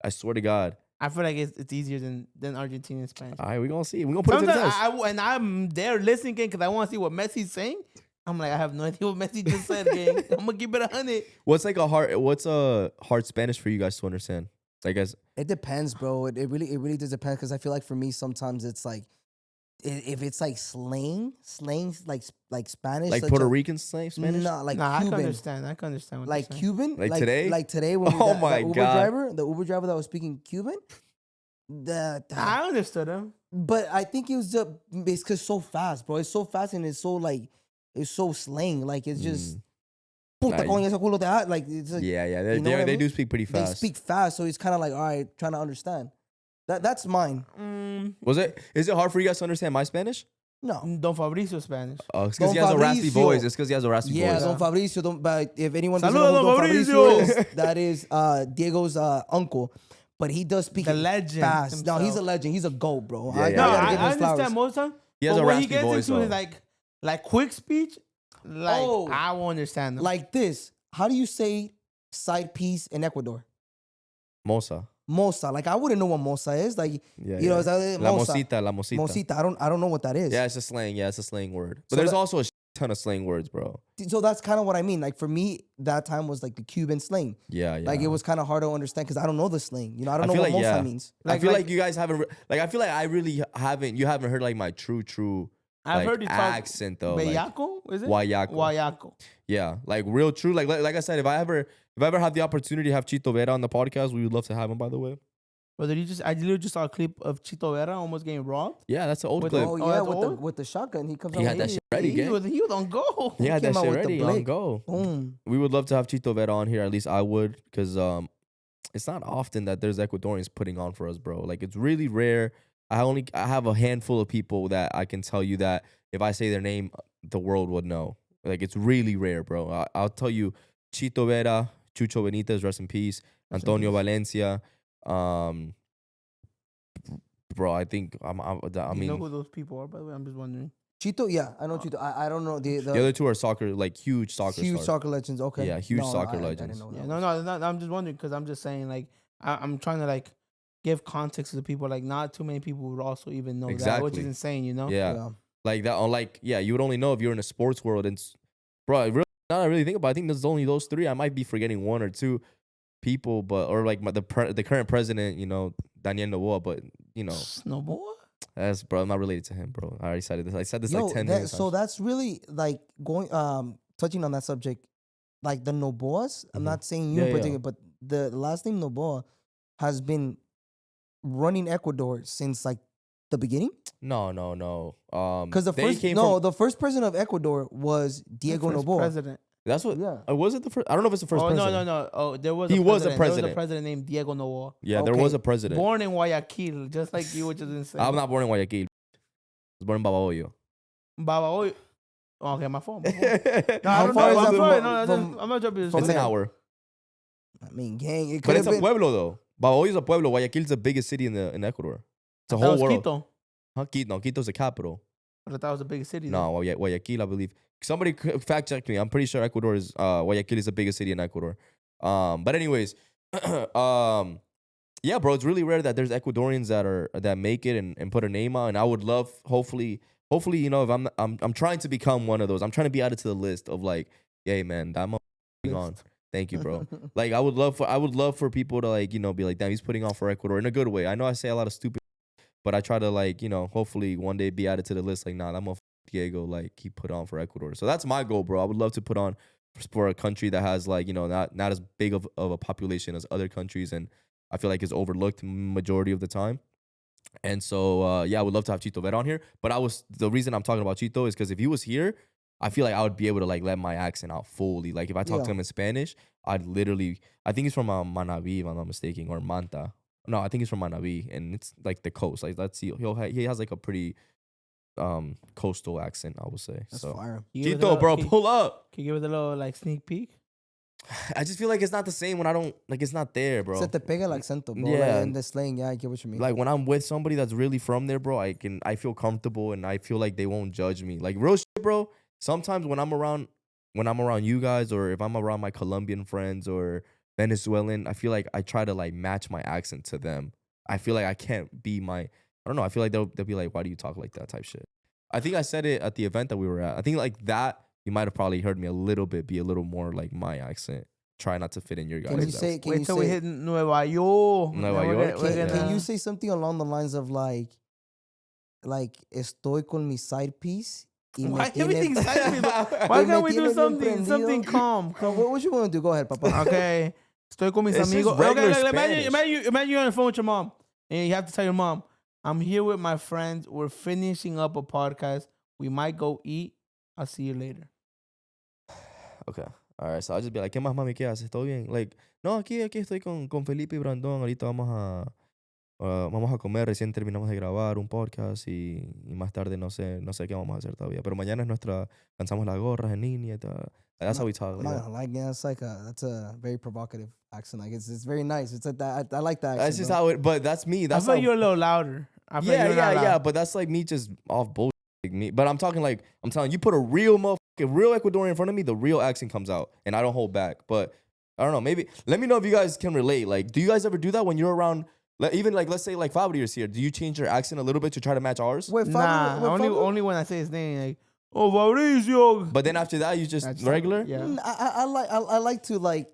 I swear to God. I feel like it's easier than Argentinian Spanish. All right, we're going to see. We're going to put it to the Sometimes test. I'm there listening because I want to see what Messi's saying. I'm like, I have no idea what Messi just said, gang. I'm gonna keep it 100. What's a hard Spanish for you guys to understand? Like, guys, It depends, bro. It really does depend because I feel like for me sometimes it's like if it's like slangs like Spanish, like Puerto Rican slang Spanish? No, like Nah, Cuban. I can understand. What Like you're saying. Cuban, Like today? like today when Oh the my Uber God. the Uber driver that was speaking Cuban, I understood him. but I think it was just it's cause so fast, bro. It's so fast and it's so like it's so slang, like it's just puta con ese culo te ha-" like it's like Yeah, you know what I they mean? do speak pretty They fast. speak fast, so it's kind of like all right, trying to understand. That's mine. Is it hard for you guys to understand my Spanish? No. Don Fabricio Spanish. Oh, it's because Don he has a raspy Fabricio. voice. It's because he has a raspy Yeah, voice. Don Fabricio. But if anyone doesn't Saludos, know who Don Don Fabricio Fabricio. is, that is Diego's uncle. But he does speak The it legend fast. No, he's a himself. legend. He's a GOAT, bro. Yeah, I yeah, No, gotta yeah. give him I his flowers. understand most of the time. He has but a when he raspy gets voice, into his though. like quick speech, like Oh. I won't understand them. Like this. How do you say side piece in Ecuador? Moza. Moza. Like I wouldn't know what moza is. Like Yeah, you know, yeah. is that La moza? mosita, la mosita. Mosita. I don't know what that is. Yeah, it's a slang. Yeah, it's a slang word. But So there's that- also a ton of slang words, bro. So that's kind of what I mean. Like for me, that time was like the Cuban slang. Yeah, yeah. Like it was kind of hard to understand because I don't know the slang. You know, I don't know feel what like, moza yeah. means. I feel like you guys haven't. I feel like I really haven't. You haven't heard like my true. I've like, heard you talk accent though. Like, Bellaco, is it? Guayaco. Guayaco. yeah, like real true. Like I said, if I ever have the opportunity to have Chito Vera on the podcast, we would love to have him. By the way. But I literally just saw a clip of Chito Vera almost getting robbed. Yeah, that's an old With clip. Oh Oh, yeah, that's old? with the shotgun, he comes He out. had that hey, shit ready, He gang. was on go. He had came that out shit with the ready on blick. go. Boom. We would love to have Chito Vera on here. At least I would, because it's not often that there's Ecuadorians putting on for us, bro. Like it's really rare. I have a handful of people that I can tell you that if I say their name, the world would know. Like it's really rare, bro. I'll tell you, Chito Vera, Chucho Benitez, rest in peace. Antonio Valencia, bro. I think I You mean know who those people are, by the way? I'm just wondering. Chito, yeah, I know Chito. I don't know the the other two are soccer, like huge soccer huge stars. soccer legends. Okay, Yeah, huge soccer I legends. didn't know Yeah, that no, was- no, it's not, I'm just wondering because I'm just saying like I'm trying to like give context to the people. Like not too many people would also even know that, which Exactly. is insane. You know? Yeah. Yeah. Like that. Like yeah, you would only know if you're in a sports world. And bro, now that I really think about it, I think there's only those three. I might be forgetting one or two people, but or like the current president, you know, Daniel Noboa. But you know, Snowboard. that's bro. I'm not related to him, bro. I already said this. I said this Yo, like 10 minutes. so that's really like going touching on that subject, like the Noboas. I'm Mhm. not saying you Yeah, in yeah. particular, but the last name Noboa has been running Ecuador since like the beginning. No. Because the first president of Ecuador was Diego First Noboa. president. That's what. Yeah. Was it the first? I don't know if it's the first Oh president. no. Oh, there was. He a was a president. There was a president. president named Diego Noboa, Yeah, there Okay. was a president. born in Guayaquil, just like you, which is insane. I'm not born in Guayaquil. I was born in Babahoyo. Baba, okay, my phone. No, I How don't far know. is I'm that sorry. from- No, from- I'm not jumping. from It's an there? hour. I mean, gang, it But could it's have a been. pueblo though. Babahoyo is a pueblo. Guayaquil is the biggest city in Ecuador. It's a That whole was world. Quito. Huh? No, Quito's the capital. But I thought it was the biggest city. No, Guayaquil, I believe. Somebody fact check me. I'm pretty sure Ecuador is Guayaquil is the biggest city in Ecuador. But anyways, yeah, bro, it's really rare that there's Ecuadorians that make it and put a name on. And I would love, hopefully, you know, if I'm trying to become one of those. I'm trying to be added to the list of like, hey man, that motherfucker on. Thank you, bro. Like I would love for people to like, you know, be like, damn, he's putting on for Ecuador in a good way. I know I say a lot of stupid, but I try to like, you know, hopefully one day be added to the list. Like, nah, that motherfucker Diego, like he put on for Ecuador. So that's my goal, bro. I would love to put on for a country that has like, you know, not as big of a population as other countries, and I feel like is overlooked majority of the time. And so yeah, I would love to have Chito Vera on here. But the reason I'm talking about Chito is because if he was here, I feel like I would be able to like let my accent out fully. Like if I talk to Yeah. him in Spanish, I think he's from Manaví, if I'm not mistaken, or Manta. No, I think he's from Manaví, and it's like the coast. Like let's see, he has like a pretty coastal accent, I would say. That's So fire. Can you give us a Chito, little- bro, can- pull up. Can you give us a little like sneak peek? I just feel like it's not the same when I don't like. It's not there, bro. Se te pega el acento, bro. Yeah. Like, in the slang, yeah, I get what you mean. Like when I'm with somebody that's really from there, bro, I feel comfortable and I feel like they won't judge me. Like real shit, bro. Sometimes when I'm around when I'm around you guys, or if I'm around my Colombian friends or Venezuelan, I feel like I try to like match my accent to them. I feel like I can't be I don't know. I feel like they'll be like, why do you talk like that type shit? I think I said it at the event that we were at. I think like that, you might have probably heard me a little bit, be a little more like my accent. Try not to fit in your guys. Can you say? Can Wait you till say? we hit Nueva York. Nueva Then York? Can you say something along the lines of like estoy con mi side piece? Y me Why tiene- everything excites me? Why y me can't we do tiene bien something prendido? calm? What you want to do? Go ahead, papa. Okay. Estoy con mis It's just amigos. regular Okay, Spanish. imagine you're on the phone with your mom. And you have to tell your mom, I'm here with my friends. We're finishing up a podcast. We might go eat. I'll see you later. Okay. All right. So I'll just be like, ¿qué más, mami? ¿Qué haces? ¿Todo bien? Like, no, aquí estoy con Felipe y Brandon. Ahorita vamos a comer. Recién terminamos de grabar un podcast y más tarde no sé qué vamos a hacer todavía. Pero mañana es lanzamos las gorras en línea y todo. That's how we talk. I'm not gonna lie, yeah, that's a very provocative accent. Like it's very nice. It's like that. I like that. That's accent, just bro. how it. But that's me. I That's feel how. you're a little louder. I feel you're not loud. Yeah. But that's like me just off bullshit. Like me. But I'm talking like I'm telling you, put a real real Ecuadorian in front of me, the real accent comes out, and I don't hold back. But I don't know. Maybe let me know if you guys can relate. Like, do you guys ever do that when you're around? Even like, let's say like Fabri's here. Do you change your accent a little bit to try to match ours? Wait, Nah, Fabio? only when I say his name, like, oh, Fabricio. But then after that, you just That's regular. Yeah. I like to like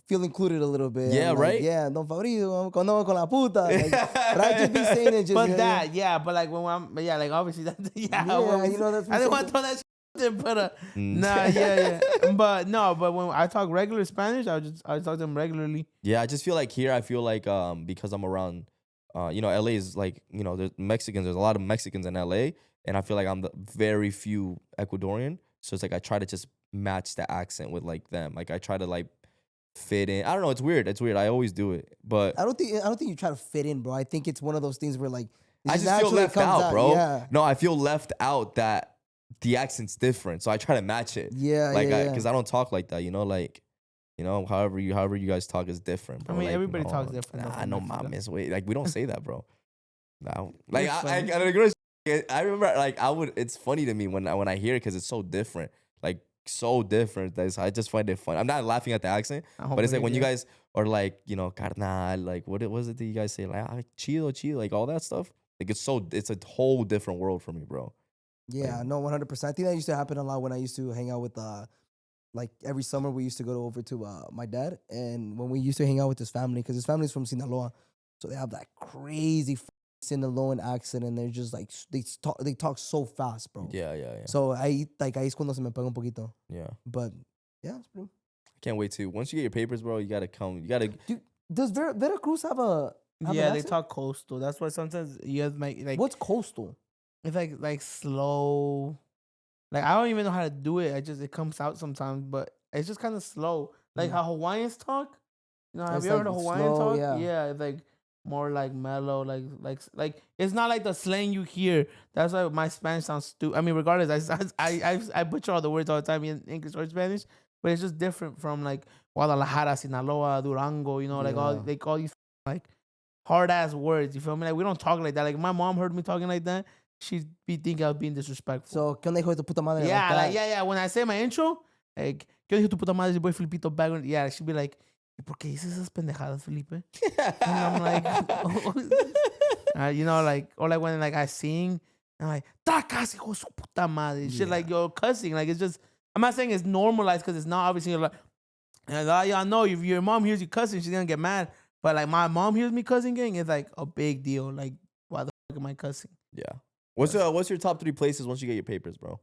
feel included a little bit. Yeah, I'm like, right? Yeah, Don Fabrizio, cuando con la puta. Like, but I just be saying it just. But that, yeah, but like when I'm, yeah, like obviously that, yeah. Yeah, you know, that's I didn't want to throw that shit, but nah, yeah. But no, but when I talk regular Spanish, I talk to them regularly. Yeah, I just feel like here, I feel like because I'm around, LA is like, there's Mexicans. There's a lot of Mexicans in LA, and I feel like I'm the very few Ecuadorian. So it's like I try to just match the accent with like them. Like I try to like fit in. I don't know. It's weird. I always do it, but I don't think you try to fit in, bro. I think it's one of those things where like I just feel naturally left comes out, bro. Yeah. No, I feel left out that the accent's different, so I try to match it. Yeah, like yeah. because I don't talk like that, like. However you guys talk is different, bro. I mean, like, everybody talks different. Nah, no mames, wait. Like we don't say that, bro. No. Like It's I remember like it's funny to me when I hear it because it's so different. Like so different. I just find it fun. I'm not laughing at the accent, but it's like when you guys are like, carnal, like what was it that you guys say? Like chido, like all that stuff. Like it's a whole different world for me, bro. Yeah, no, 100%. I think that used to happen a lot when I used to hang out with like every summer we used to go over to my dad, and when we used to hang out with his family, because his family's from Sinaloa, so they have that crazy Sinaloan accent, and they're just like they talk so fast, bro. Yeah. So ahí es cuando se me pega un poquito. Yeah. But yeah, it's pretty. Can't wait to. Once you get your papers, bro, you gotta come. You gotta. Dude, does Veracruz have an Yeah, they accent? talk coastal. That's why sometimes you have like What's coastal? it's like slow. Like I don't even know how to do it. It comes out sometimes, but it's just kind of slow. Like how Hawaiians talk. Have It's you ever heard like a Hawaiian slow, talk? yeah. It's like more like mellow, like it's not like the slang you hear. That's why my Spanish sounds stupid. I mean, regardless, I butcher all the words all the time in English or Spanish, but it's just different from like Guadalajara, Sinaloa, Durango. Like all these like hard ass words. You feel me? Like we don't talk like that. Like my mom heard me talking like that, she'd be thinking I was being disrespectful. So, ¿qué onda, hijo de tu puta madre? Yeah, like that. yeah. When I say my intro, like, ¿qué dijo tu puta madre? Ese boy Felipito background. Yeah, she'd be like, ¿y por qué dices esas pendejadas, Felipe? And I'm like, or like when like I sing, I'm like, tacas, hijo de su puta madre. Shit, like you're cussing. Like it's just, I'm not saying it's normalized because it's not obviously. You're like, and y'all know if your mom hears you cussing, she's gonna get mad. But like my mom hears me cussing, gang, it's like a big deal. Like, why the fuck am I cussing? Yeah. What's your top 3 places once you get your papers, bro,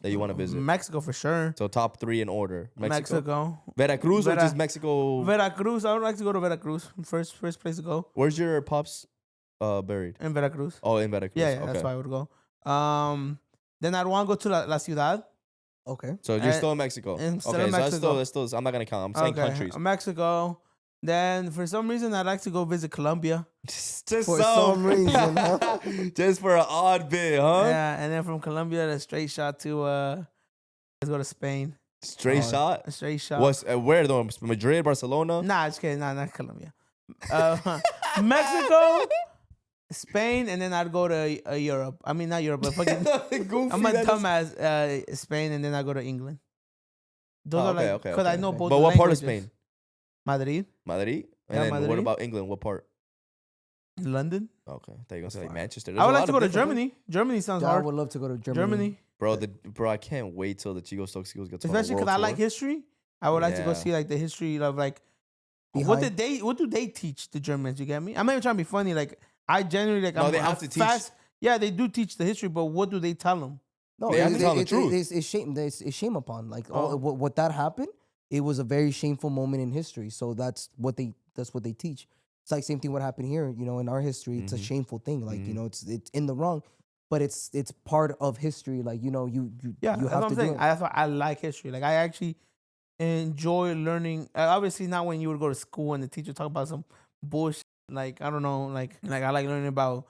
that you want to visit? Mexico for sure. So top 3 in order. Mexico. Veracruz or just Mexico? Veracruz. I would like to go to Veracruz. First place to go. Where's your pops buried? In Veracruz. Oh, in Veracruz. Yeah, okay. that's why I would go. Then I'd want to go to La Ciudad. Okay. So you're still in Mexico. Still okay, in so Mexico. that's still. I'm not gonna count. I'm saying countries. Mexico. Then for some reason I'd like to go visit Colombia. Just For some reason, huh? Just for an odd bit, huh? Yeah, and then from Colombia, a straight shot to let's go to Spain. Straight shot. A straight shot. What's where though? Madrid, Barcelona. Nah, just kidding. Nah, not Colombia. Mexico, Spain, and then I'd go to Europe. I mean, not Europe, but fucking. Goofy, I'm a dumbass. Spain, and then I go to England. Those Oh, are okay, like okay, because I okay. know both. But the what part of languages. Spain? Madrid, Madrid. And Yeah, then what Madrid. about England? What part? London. Okay, I thought you were gonna say like fine. Manchester. I There's would a like lot to of go to different Germany. Germany sounds Yeah, I hard. would love to go to Germany. Germany, Bro, I can't wait till the Chicos Toxicos get to especially because I like history. I would like to go Yeah. see like the history of like Behind. what do they teach the Germans? You get me? I'm not even trying to be funny. Like I genuinely like. No, I'm, they have I'm to teach- fast. Yeah, they do teach the history, but what do they tell them? No, They have to tell the truth. It's shame. It's shame upon. Like Oh. what that happened. It was a very shameful moment in history. So that's what they teach. It's like same thing what happened here. You know, in our history, it's a shameful thing. Like you know, it's in the wrong, but it's part of history. Like you know, you Yeah, you that's have what to I'm saying. do it. That's why I like history. Like I actually enjoy learning. Obviously, not when you would go to school and the teacher talk about some bullshit. Like I don't know. Like I like learning about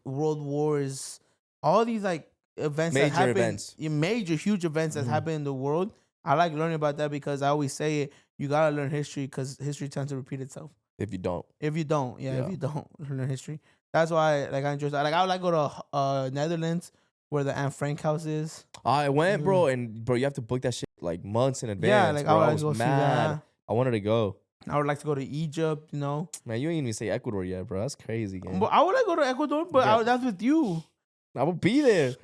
world wars, all these like events Major that happen, events. major huge events that happen in the world. I like learning about that because I always say it. You gotta learn history because history tends to repeat itself. If you don't. If you don't, Yeah. if you don't learn history, that's why like I enjoy. Like I would like to go to Netherlands where the Anne Frank house is. I went, bro, and bro, you have to book that shit like months in advance. Yeah, like bro. I would I like was to go see mad. that. I wanted to go. I would like to go to Egypt, you know. Man, you ain't even say Ecuador yet, bro. That's crazy, gang. But I would like to go to Ecuador, but Yeah. that's with you. I will be there.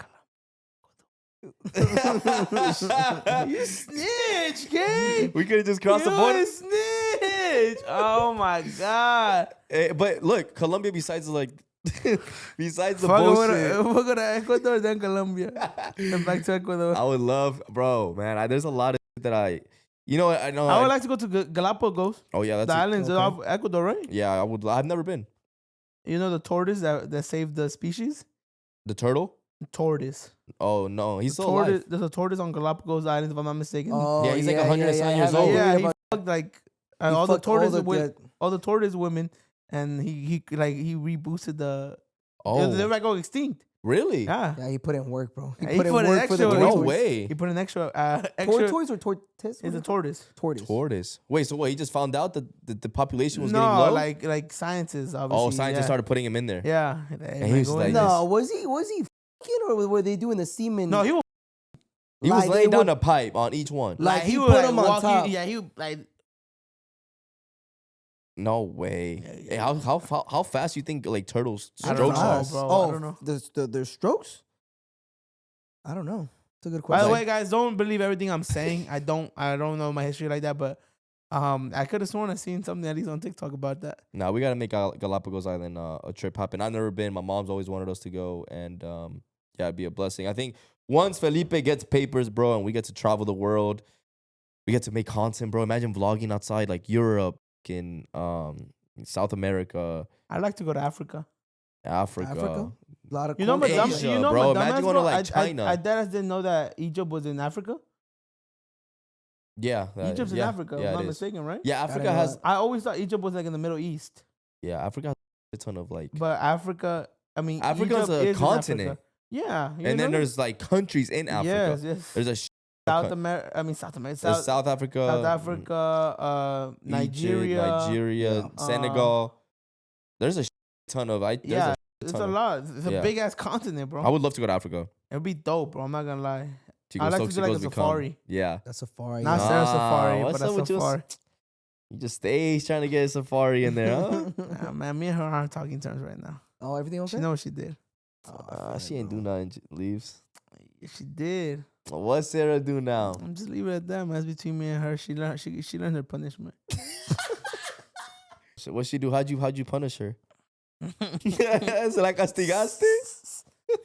You snitch, gang. We could have just crossed the You border. a snitch. Oh my god. But look, Colombia, besides like, besides the Fuck, bullshit, we'll go to Ecuador, then Colombia. Then back to Ecuador. I would love, bro, man. There's a lot of shit that you know what? I know. I would like to go to Galapagos. oh yeah, The that's islands of Ecuador, right? yeah. I would. I've never been. You know the tortoise that saved the species? The turtle? Tortoise. Oh no, he's still Tortoise. alive. There's a tortoise on Galapagos Islands, if I'm not mistaken. Oh, Yeah, he's like 107 years I old. heard yeah, he about- fucked like he all the fucked tortoise the- all the tortoise women, and he reboosted the. Oh, They might go extinct. really? Yeah. Yeah, he put in work, bro. He Yeah, put in work for the extra tortoise. No tortoise. way. He put an extra. Tortoise or tortoise? It's a tortoise. Tortoise. Tortoise. Wait, so what? He just found out that the population was getting No, low. like scientists. Obviously. Oh, scientists yeah. started putting him in there. Yeah. he was like- No, was he fucking or were they doing the semen? No, he was He was Like, laying they down would- a pipe on each one. Like, he would, put him on walk top. Yeah, he would, like. No way. Yeah, Hey, how fast you think like turtles I don't strokes know, are? bro. Oh, I don't know. The strokes? I don't know. It's a good By question. the way, guys, don't believe everything I'm saying. I don't know my history like that, but I could have sworn I seen something at least on TikTok about that. Nah, we gotta make Galapagos Island a trip happen. I've never been. My mom's always wanted us to go, and yeah, it'd be a blessing. I think once Felipe gets papers, bro, and we get to travel the world, we get to make content, bro. Imagine vlogging outside like Europe, in South America, I'd like to go to Africa. Africa. Africa? A lot of You know, cool my Asia, dumb, bro. my Imagine dumbass, going to, bro, like, China. I didn't know that Egypt was in Africa. Yeah, Egypt's in Africa, if Yeah, I'm not it is. mistaken, right? Yeah, Africa has. I always thought Egypt was like in the Middle East, Yeah, Africa has a ton of like. but Africa. I mean, Africa's Egypt a is in continent. Africa. Yeah, you And then know? there's like countries in Africa. Yes. There's a South America. I mean, South America. there's South Africa, South Africa, Egypt, Nigeria. Nigeria, Senegal. There's a ton of. Yeah, it's ton a of- lot. It's a yeah. big ass continent, bro. I would love to go to Africa. It'd be dope, bro. I'm not gonna lie. Chicos I'd like to do like a Toxicos become- safari. Yeah. That's safari. Not yeah. Sarah Safari, what's but up a with you? safari. You just stays trying to get a safari in there, huh? Nah, man, me and her aren't talking terms right now. Oh, everything okay? She know what she did. She ain't do nothing. Leaves. She did. What Sarah do now? I'm just leave it at that, man. It's between me and her. She learned her punishment. So what she do? How'd you punish her? Se la castigaste?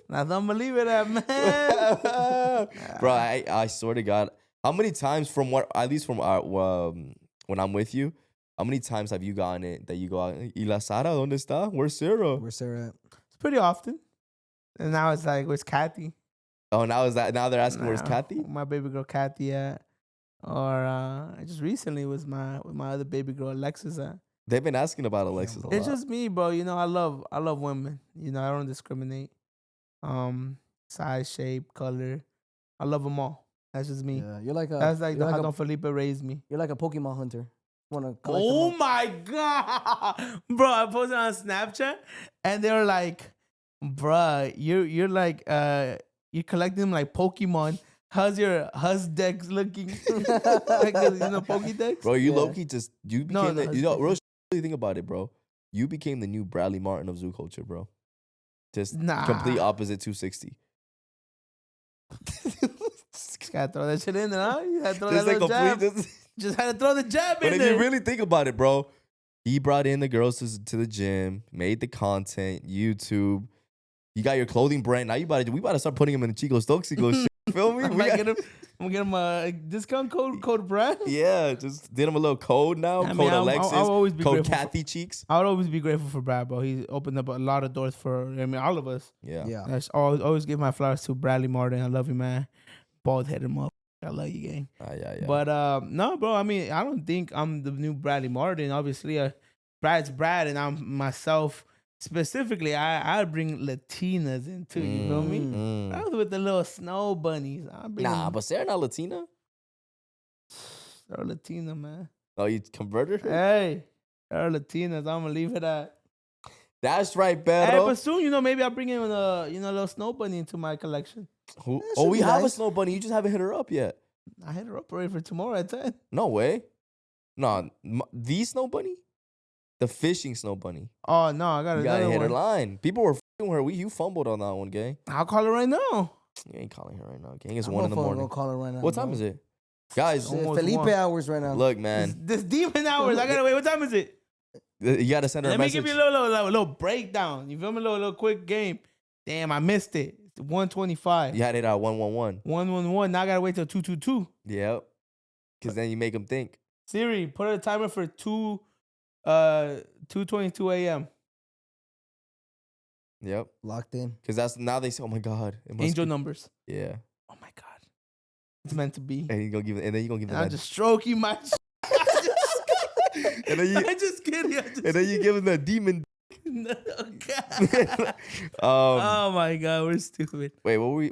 Now don't believe it, that man. Bro, I swear to God, how many times from what at least from when I'm with you, how many times have you gotten it that you go out? ¿Y la Sara dónde está? Where's Sarah? Where's Sarah at? It's pretty often. And now it's like, where's Kathy? Oh, now they're asking where's Nah, Kathy? My baby girl Kathy at. Or just recently was my other baby girl Alexis at. They've been asking about Alexis a lot. It's just me, bro. You know, I love women. You know, I don't discriminate. Size, shape, color. I love them all. That's just me. Yeah, you're like a. That's like you're how like Don Felipe raised me. You're like a Pokemon hunter. Want to collect Oh them all. my god, bro! I posted on Snapchat, and they were like, "Bruh, you're like you're collecting them like Pokemon." How's your Dex looking? Like, Pokédex? Bro, you Yeah. low-key just, you became no, the, it's real different. shit, really think about it, bro. You became the new Bradley Martin of zoo culture, bro. Just complete Nah. opposite 260. Just gotta throw that shit in there, huh? You gotta throw Just that like little jab. complete, Just had to throw the jab but in if there. you really think about it, bro, he brought in the girls to the gym, made the content, YouTube. You got your clothing brand. Now we about to start putting him in the Chicos Toxicos shit. Feel me? I'm We gonna got- get him. I'm gonna get him a discount code Brad. yeah, just did him a little code now. I mean, Code I'll Alexis. always be Code grateful for- Kathy Cheeks. I would always be grateful for Brad, bro. He's opened up a lot of doors for all of us. Yeah. Yeah. I always give my flowers to Bradley Martin. I love you, man. Bald headed motherfucker. I love you, gang. Yeah. But no, bro. I mean, I don't think I'm the new Bradley Martin. Obviously, Brad's Brad, and I'm myself. Specifically, I bring Latinas in too. You feel me? Mm. I was with the little snow bunnies. I bring Nah, but Sarah not Latina. they're Latina, man. Oh, you converted her? Hey, they're Latinas. I'm gonna leave it at. That's right, Hey, Pedro. but soon, maybe I'll bring in a little snow bunny into my collection. Who? That Oh, should we be have a nice. snow bunny. You just haven't hit her up yet. I hit her up already for tomorrow at 10. No way. No, the snow bunny, the fishing snow bunny. Oh no, I got You gotta another hit her one. line. People were f***ing her. You fumbled on that one, gang. I'll call her right now. You ain't calling her right now, gang. It's I'm 1 in the gonna morning. call her right now. What time is it, guys? Shit. Almost Felipe one. hours right now. Look, man, This demon hours. I gotta wait. What time is it? you gotta send her Let a me message. give you a little breakdown. You feel me? A little quick game. Damn, I missed it. It's 125. You had it at 111. 111. Now I gotta wait till 222. Yep. Because then you make them think. Siri, put a timer for 2:22 a.m. Yep. Locked in. Because that's now they say, oh my god, it must Angel be. numbers. Yeah. Oh my god, it's meant to be. And you gonna give, and then you gonna give them I'm that. just stroking my. And then you, I'm just kidding. and then you give them that demon. No, God. um. Oh my god, we're stupid. Wait, what were we?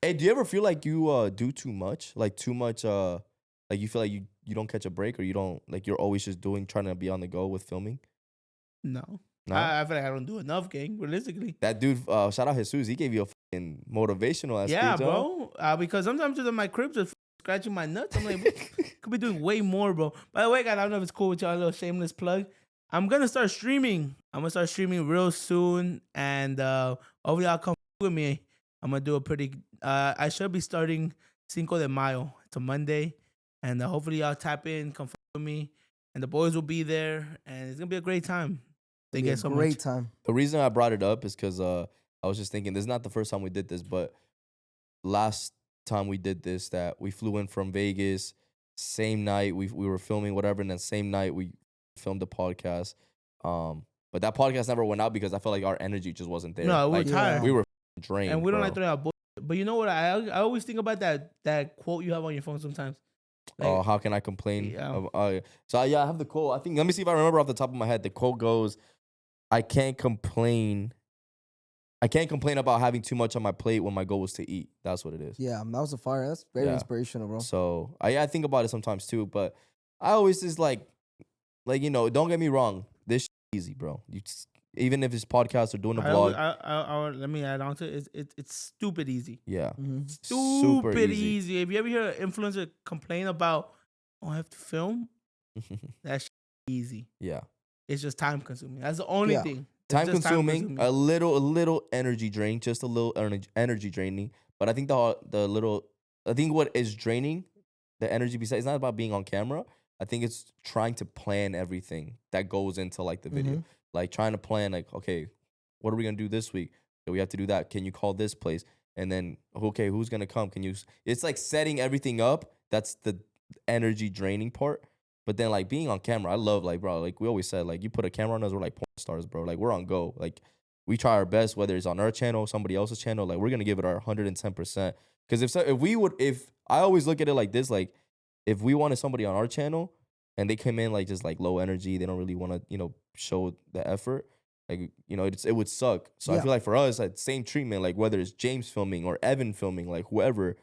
Hey, do you ever feel like you do too much? Like too much? Like you feel like you don't catch a break, or you don't like you're always just trying to be on the go with filming. No, No, I feel like I don't do enough, gang. Realistically, that dude. Shout out Jesus. He gave you a fucking motivational ass yeah, speech, huh? bro. Because sometimes just in my crib, just scratching my nuts. I'm like, could be doing way more, bro. By the way, guys, I don't know if it's cool with y'all. A little shameless plug. I'm gonna start streaming. I'm gonna start streaming real soon, and hopefully y'all come with me. I'm gonna do a pretty. I should be starting Cinco de Mayo. It's a Monday, and hopefully y'all tap in, come with me, and the boys will be there, and it's gonna be a great time. They Be a get so great much. time. The reason I brought it up is because I was just thinking this is not the first time we did this, but last time we did this, that we flew in from Vegas, same night we were filming whatever, and then same night we filmed the podcast. But that podcast never went out because I felt like our energy just wasn't there. No, we were Like, tired. we were drained, And we don't bro. like throwing out bullshit. But you know what? I always think about that quote you have on your phone sometimes. Like, Oh, how can I complain? Yeah. So yeah, I have the quote. I think, let me see if I remember off the top of my head. The quote goes, I can't complain about having too much on my plate when my goal was to eat. That's what it is. Yeah, that was a fire. That's very Yeah. inspirational, bro. So I think about it sometimes too, but I always just like don't get me wrong, this shit easy, bro. Even if it's podcast or doing a vlog, let me add on to it. It's stupid easy. yeah, Mhm. super Stupid easy. easy. If you ever hear an influencer complain about, oh, I have to film, that's easy. Yeah, It's just time consuming. That's the only Yeah. thing. It's time just consuming, a little energy drain, just a little energy draining. But I think I think what is draining the energy besides, it's not about being on camera. I think it's trying to plan everything that goes into like the video. Like trying to plan like, okay, what are we gonna do this week? Okay, we have to do that. Can you call this place? And then, okay, who's gonna come? It's like setting everything up. That's the energy draining part. But then like being on camera, I love like, bro, like we always said, like you put a camera on us, we're like porn stars, bro. Like we're on go. Like we try our best, whether it's on our channel, somebody else's channel, like we're gonna give it our 110%. Because if I always look at it like this, like if we wanted somebody on our channel and they come in like just like low energy, they don't really want to, show the effort, like, it would suck. So I Yeah. feel like for us, like same treatment, like whether it's James filming or Evan filming, like whoever,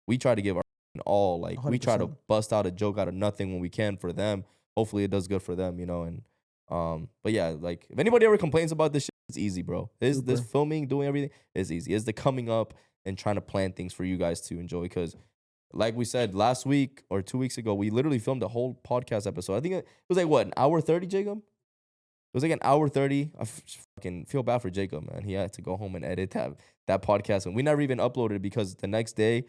we try to give our all, like we try to 100%. bust out a joke out of nothing when we can for them. Hopefully it does good for them, and but yeah, like if anybody ever complains about this shit, it's easy, bro. This Super. filming, doing everything is easy. It's the coming up and trying to plan things for you guys to enjoy. Because, like we said last week or 2 weeks ago, we literally filmed a whole podcast episode. I think it was like, what, an hour 30, Jacob? It was like an hour 30. I fucking feel bad for Jacob, man. He had to go home and edit that podcast. And we never even uploaded it because the next day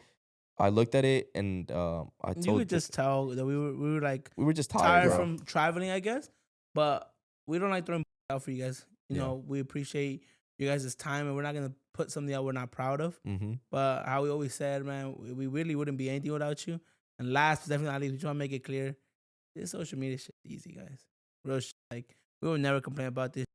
I looked at it and I told you could just tell that we were like we were just tired tired, bro. from traveling, I guess. But we don't like throwing out for you guys. You Yeah. know, we appreciate you guys' time, and we're not gonna put something that we're not proud of. Mm-hmm. But how we always said, man, we really wouldn't be anything without you. And last but definitely not least, we just want to make it clear, this social media shit is easy, guys. Real shit. Like, we will never complain about this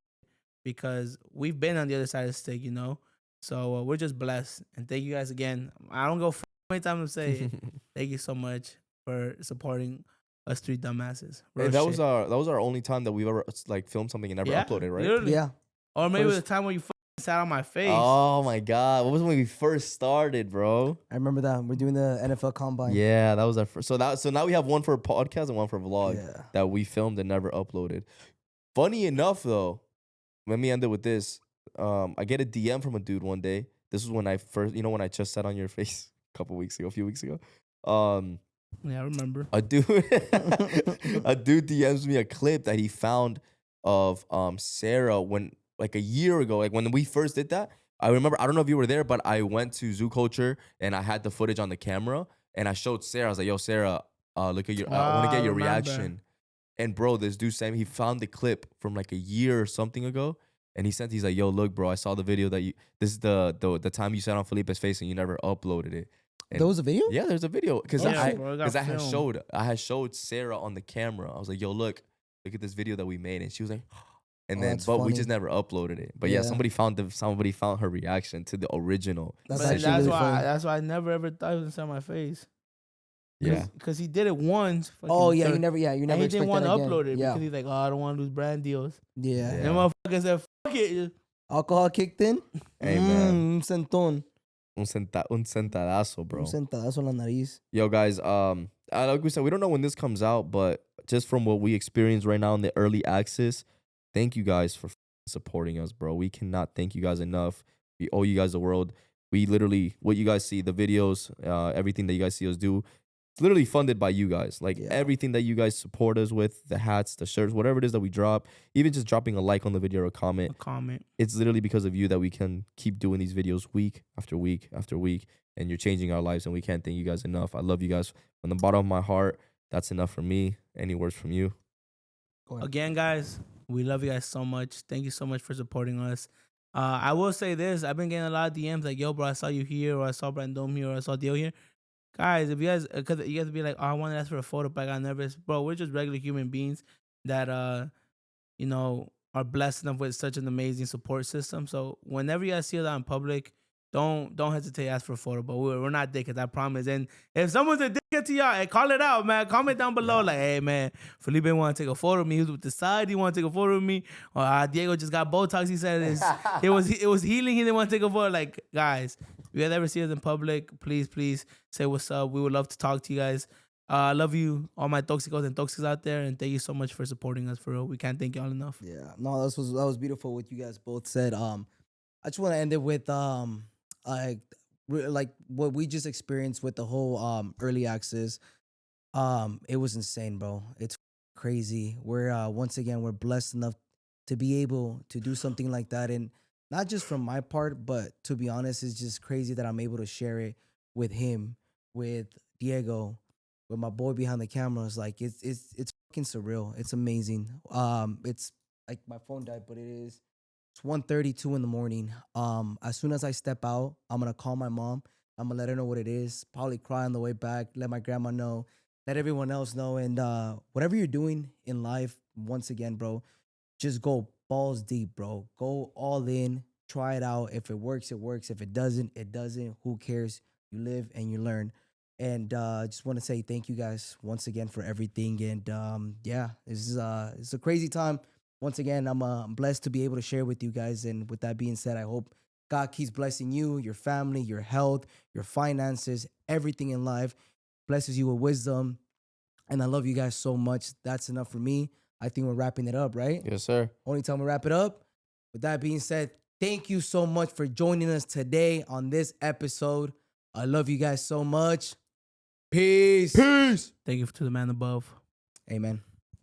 because we've been on the other side of the stick, you know? So we're just blessed. And thank you guys again. I don't go how many times to say it. Thank you so much for supporting us three dumbasses. Real Hey, that shit. was our only time that we've ever like filmed something and never uploaded, right? Literally. Yeah. Or maybe First- the time when you sat on my face. Oh my god, what was when we first started, bro? I remember that. We're doing the NFL Combine. Yeah, that was our first. So now we have one for a podcast and one for a vlog Yeah. that we filmed and never uploaded. Funny enough, though, let me end it with this. I get a DM from a dude one day. This was when I first, when I just sat on your face a few weeks ago. Yeah, I remember. A dude DMs me a clip that he found of Sarah when like a year ago, like when we first did that. I remember, I don't know if you were there, but I went to Zoo Culture and I had the footage on the camera and I showed Sarah. I was like, "Yo, Sarah, look at I want to get your reaction." And bro, this dude sent me, he found the clip from like a year or something ago. And he's like, "Yo, look, bro, I saw the video that this is the time you sat on Felipe's face and you never uploaded it." And There was a video? yeah, there's a video because Yeah, bro, it got I filmed. had showed Sarah on the camera. I was like, "Yo, look at this video that we made," and she was like, and Oh, then that's but we funny. just never uploaded it. But yeah, Yeah. somebody found her reaction to the original. That's But actually really why funny. that's why I never ever thought he was inside my face. Yeah, Because he did it once. Oh fucking yeah, you third- never And he didn't expect want that to again. upload it Yeah. because he's like, "Oh, I don't want to lose brand deals." Yeah. Yeah. And the motherfucker said, "Fuck it." Alcohol kicked in. Hey, man. Un centón. un centadazo, bro. Un centadazo en la nariz. Yo, guys, like we said, we don't know when this comes out, but just from what we experience right now in the early access, thank you guys for supporting us, bro. We cannot thank you guys enough. We owe you guys the world. We literally, what you guys see, the videos, everything that you guys see us do, it's literally funded by you guys. Like Yeah. everything that you guys support us with, the hats, the shirts, whatever it is that we drop, even just dropping a like on the video or a A comment, comment. it's literally because of you that we can keep doing these videos week after week after week, and you're changing our lives, and we can't thank you guys enough. I love you guys from the bottom of my heart. That's enough for me. Any words from you? Go ahead. Again, guys, we love you guys so much. Thank you so much for supporting us. I will say this. I've been getting a lot of DMs like, "Yo, bro, I saw you here," or "I saw Brandon here," or "I saw Dio here." Guys, if you guys, because you guys be like, "Oh, I want to ask for a photo, but I got nervous." Bro, we're just regular human beings that, are blessed enough with such an amazing support system. So whenever you guys see us out in public, don't hesitate to ask for a photo. But we're not dickheads, I promise. And if someone's a dickhead to y'all, hey, call it out, man. Comment down below, like, "Hey, man, Felipe want to take a photo of me. He was with the side. He want to take a photo of me." Or Diego just got Botox. He said it was healing. He didn't want to take a photo. Like, guys, if you guys ever see us in public, please say what's up. We would love to talk to you guys. I love you, all my Toxicos and Toxicos out there, and thank you so much for supporting us. For real, we can't thank y'all enough. Yeah, no, that was beautiful what you guys both said. I just want to end it with like what we just experienced with the whole early access. It was insane, bro. It's crazy. We're once again we're blessed enough to be able to do something like that, and not just from my part, but to be honest, it's just crazy that I'm able to share it with him, with Diego, with my boy behind the cameras. Like it's fucking surreal. It's amazing. It's like my phone died, but it's 1:32 in the morning. As soon as I step out, I'm gonna call my mom. I'm gonna let her know what it is. Probably cry on the way back. Let my grandma know. Let everyone else know. And whatever you're doing in life, once again, bro, just go balls deep, bro. Go all in. Try it out. If it works, it works. If it doesn't, it doesn't. Who cares? You live and you learn. And just want to say thank you guys once again for everything. And yeah, it's a crazy time. Once again, I'm blessed to be able to share with you guys. And with that being said, I hope God keeps blessing you, your family, your health, your finances, everything in life. Blesses you with wisdom. And I love you guys so much. That's enough for me. I think we're wrapping it up, right? Yes, sir. Only time we wrap it up. With that being said, Thank you so much for joining us today on this episode. I love you guys so much. Peace. Peace. Thank you to the man above. Amen.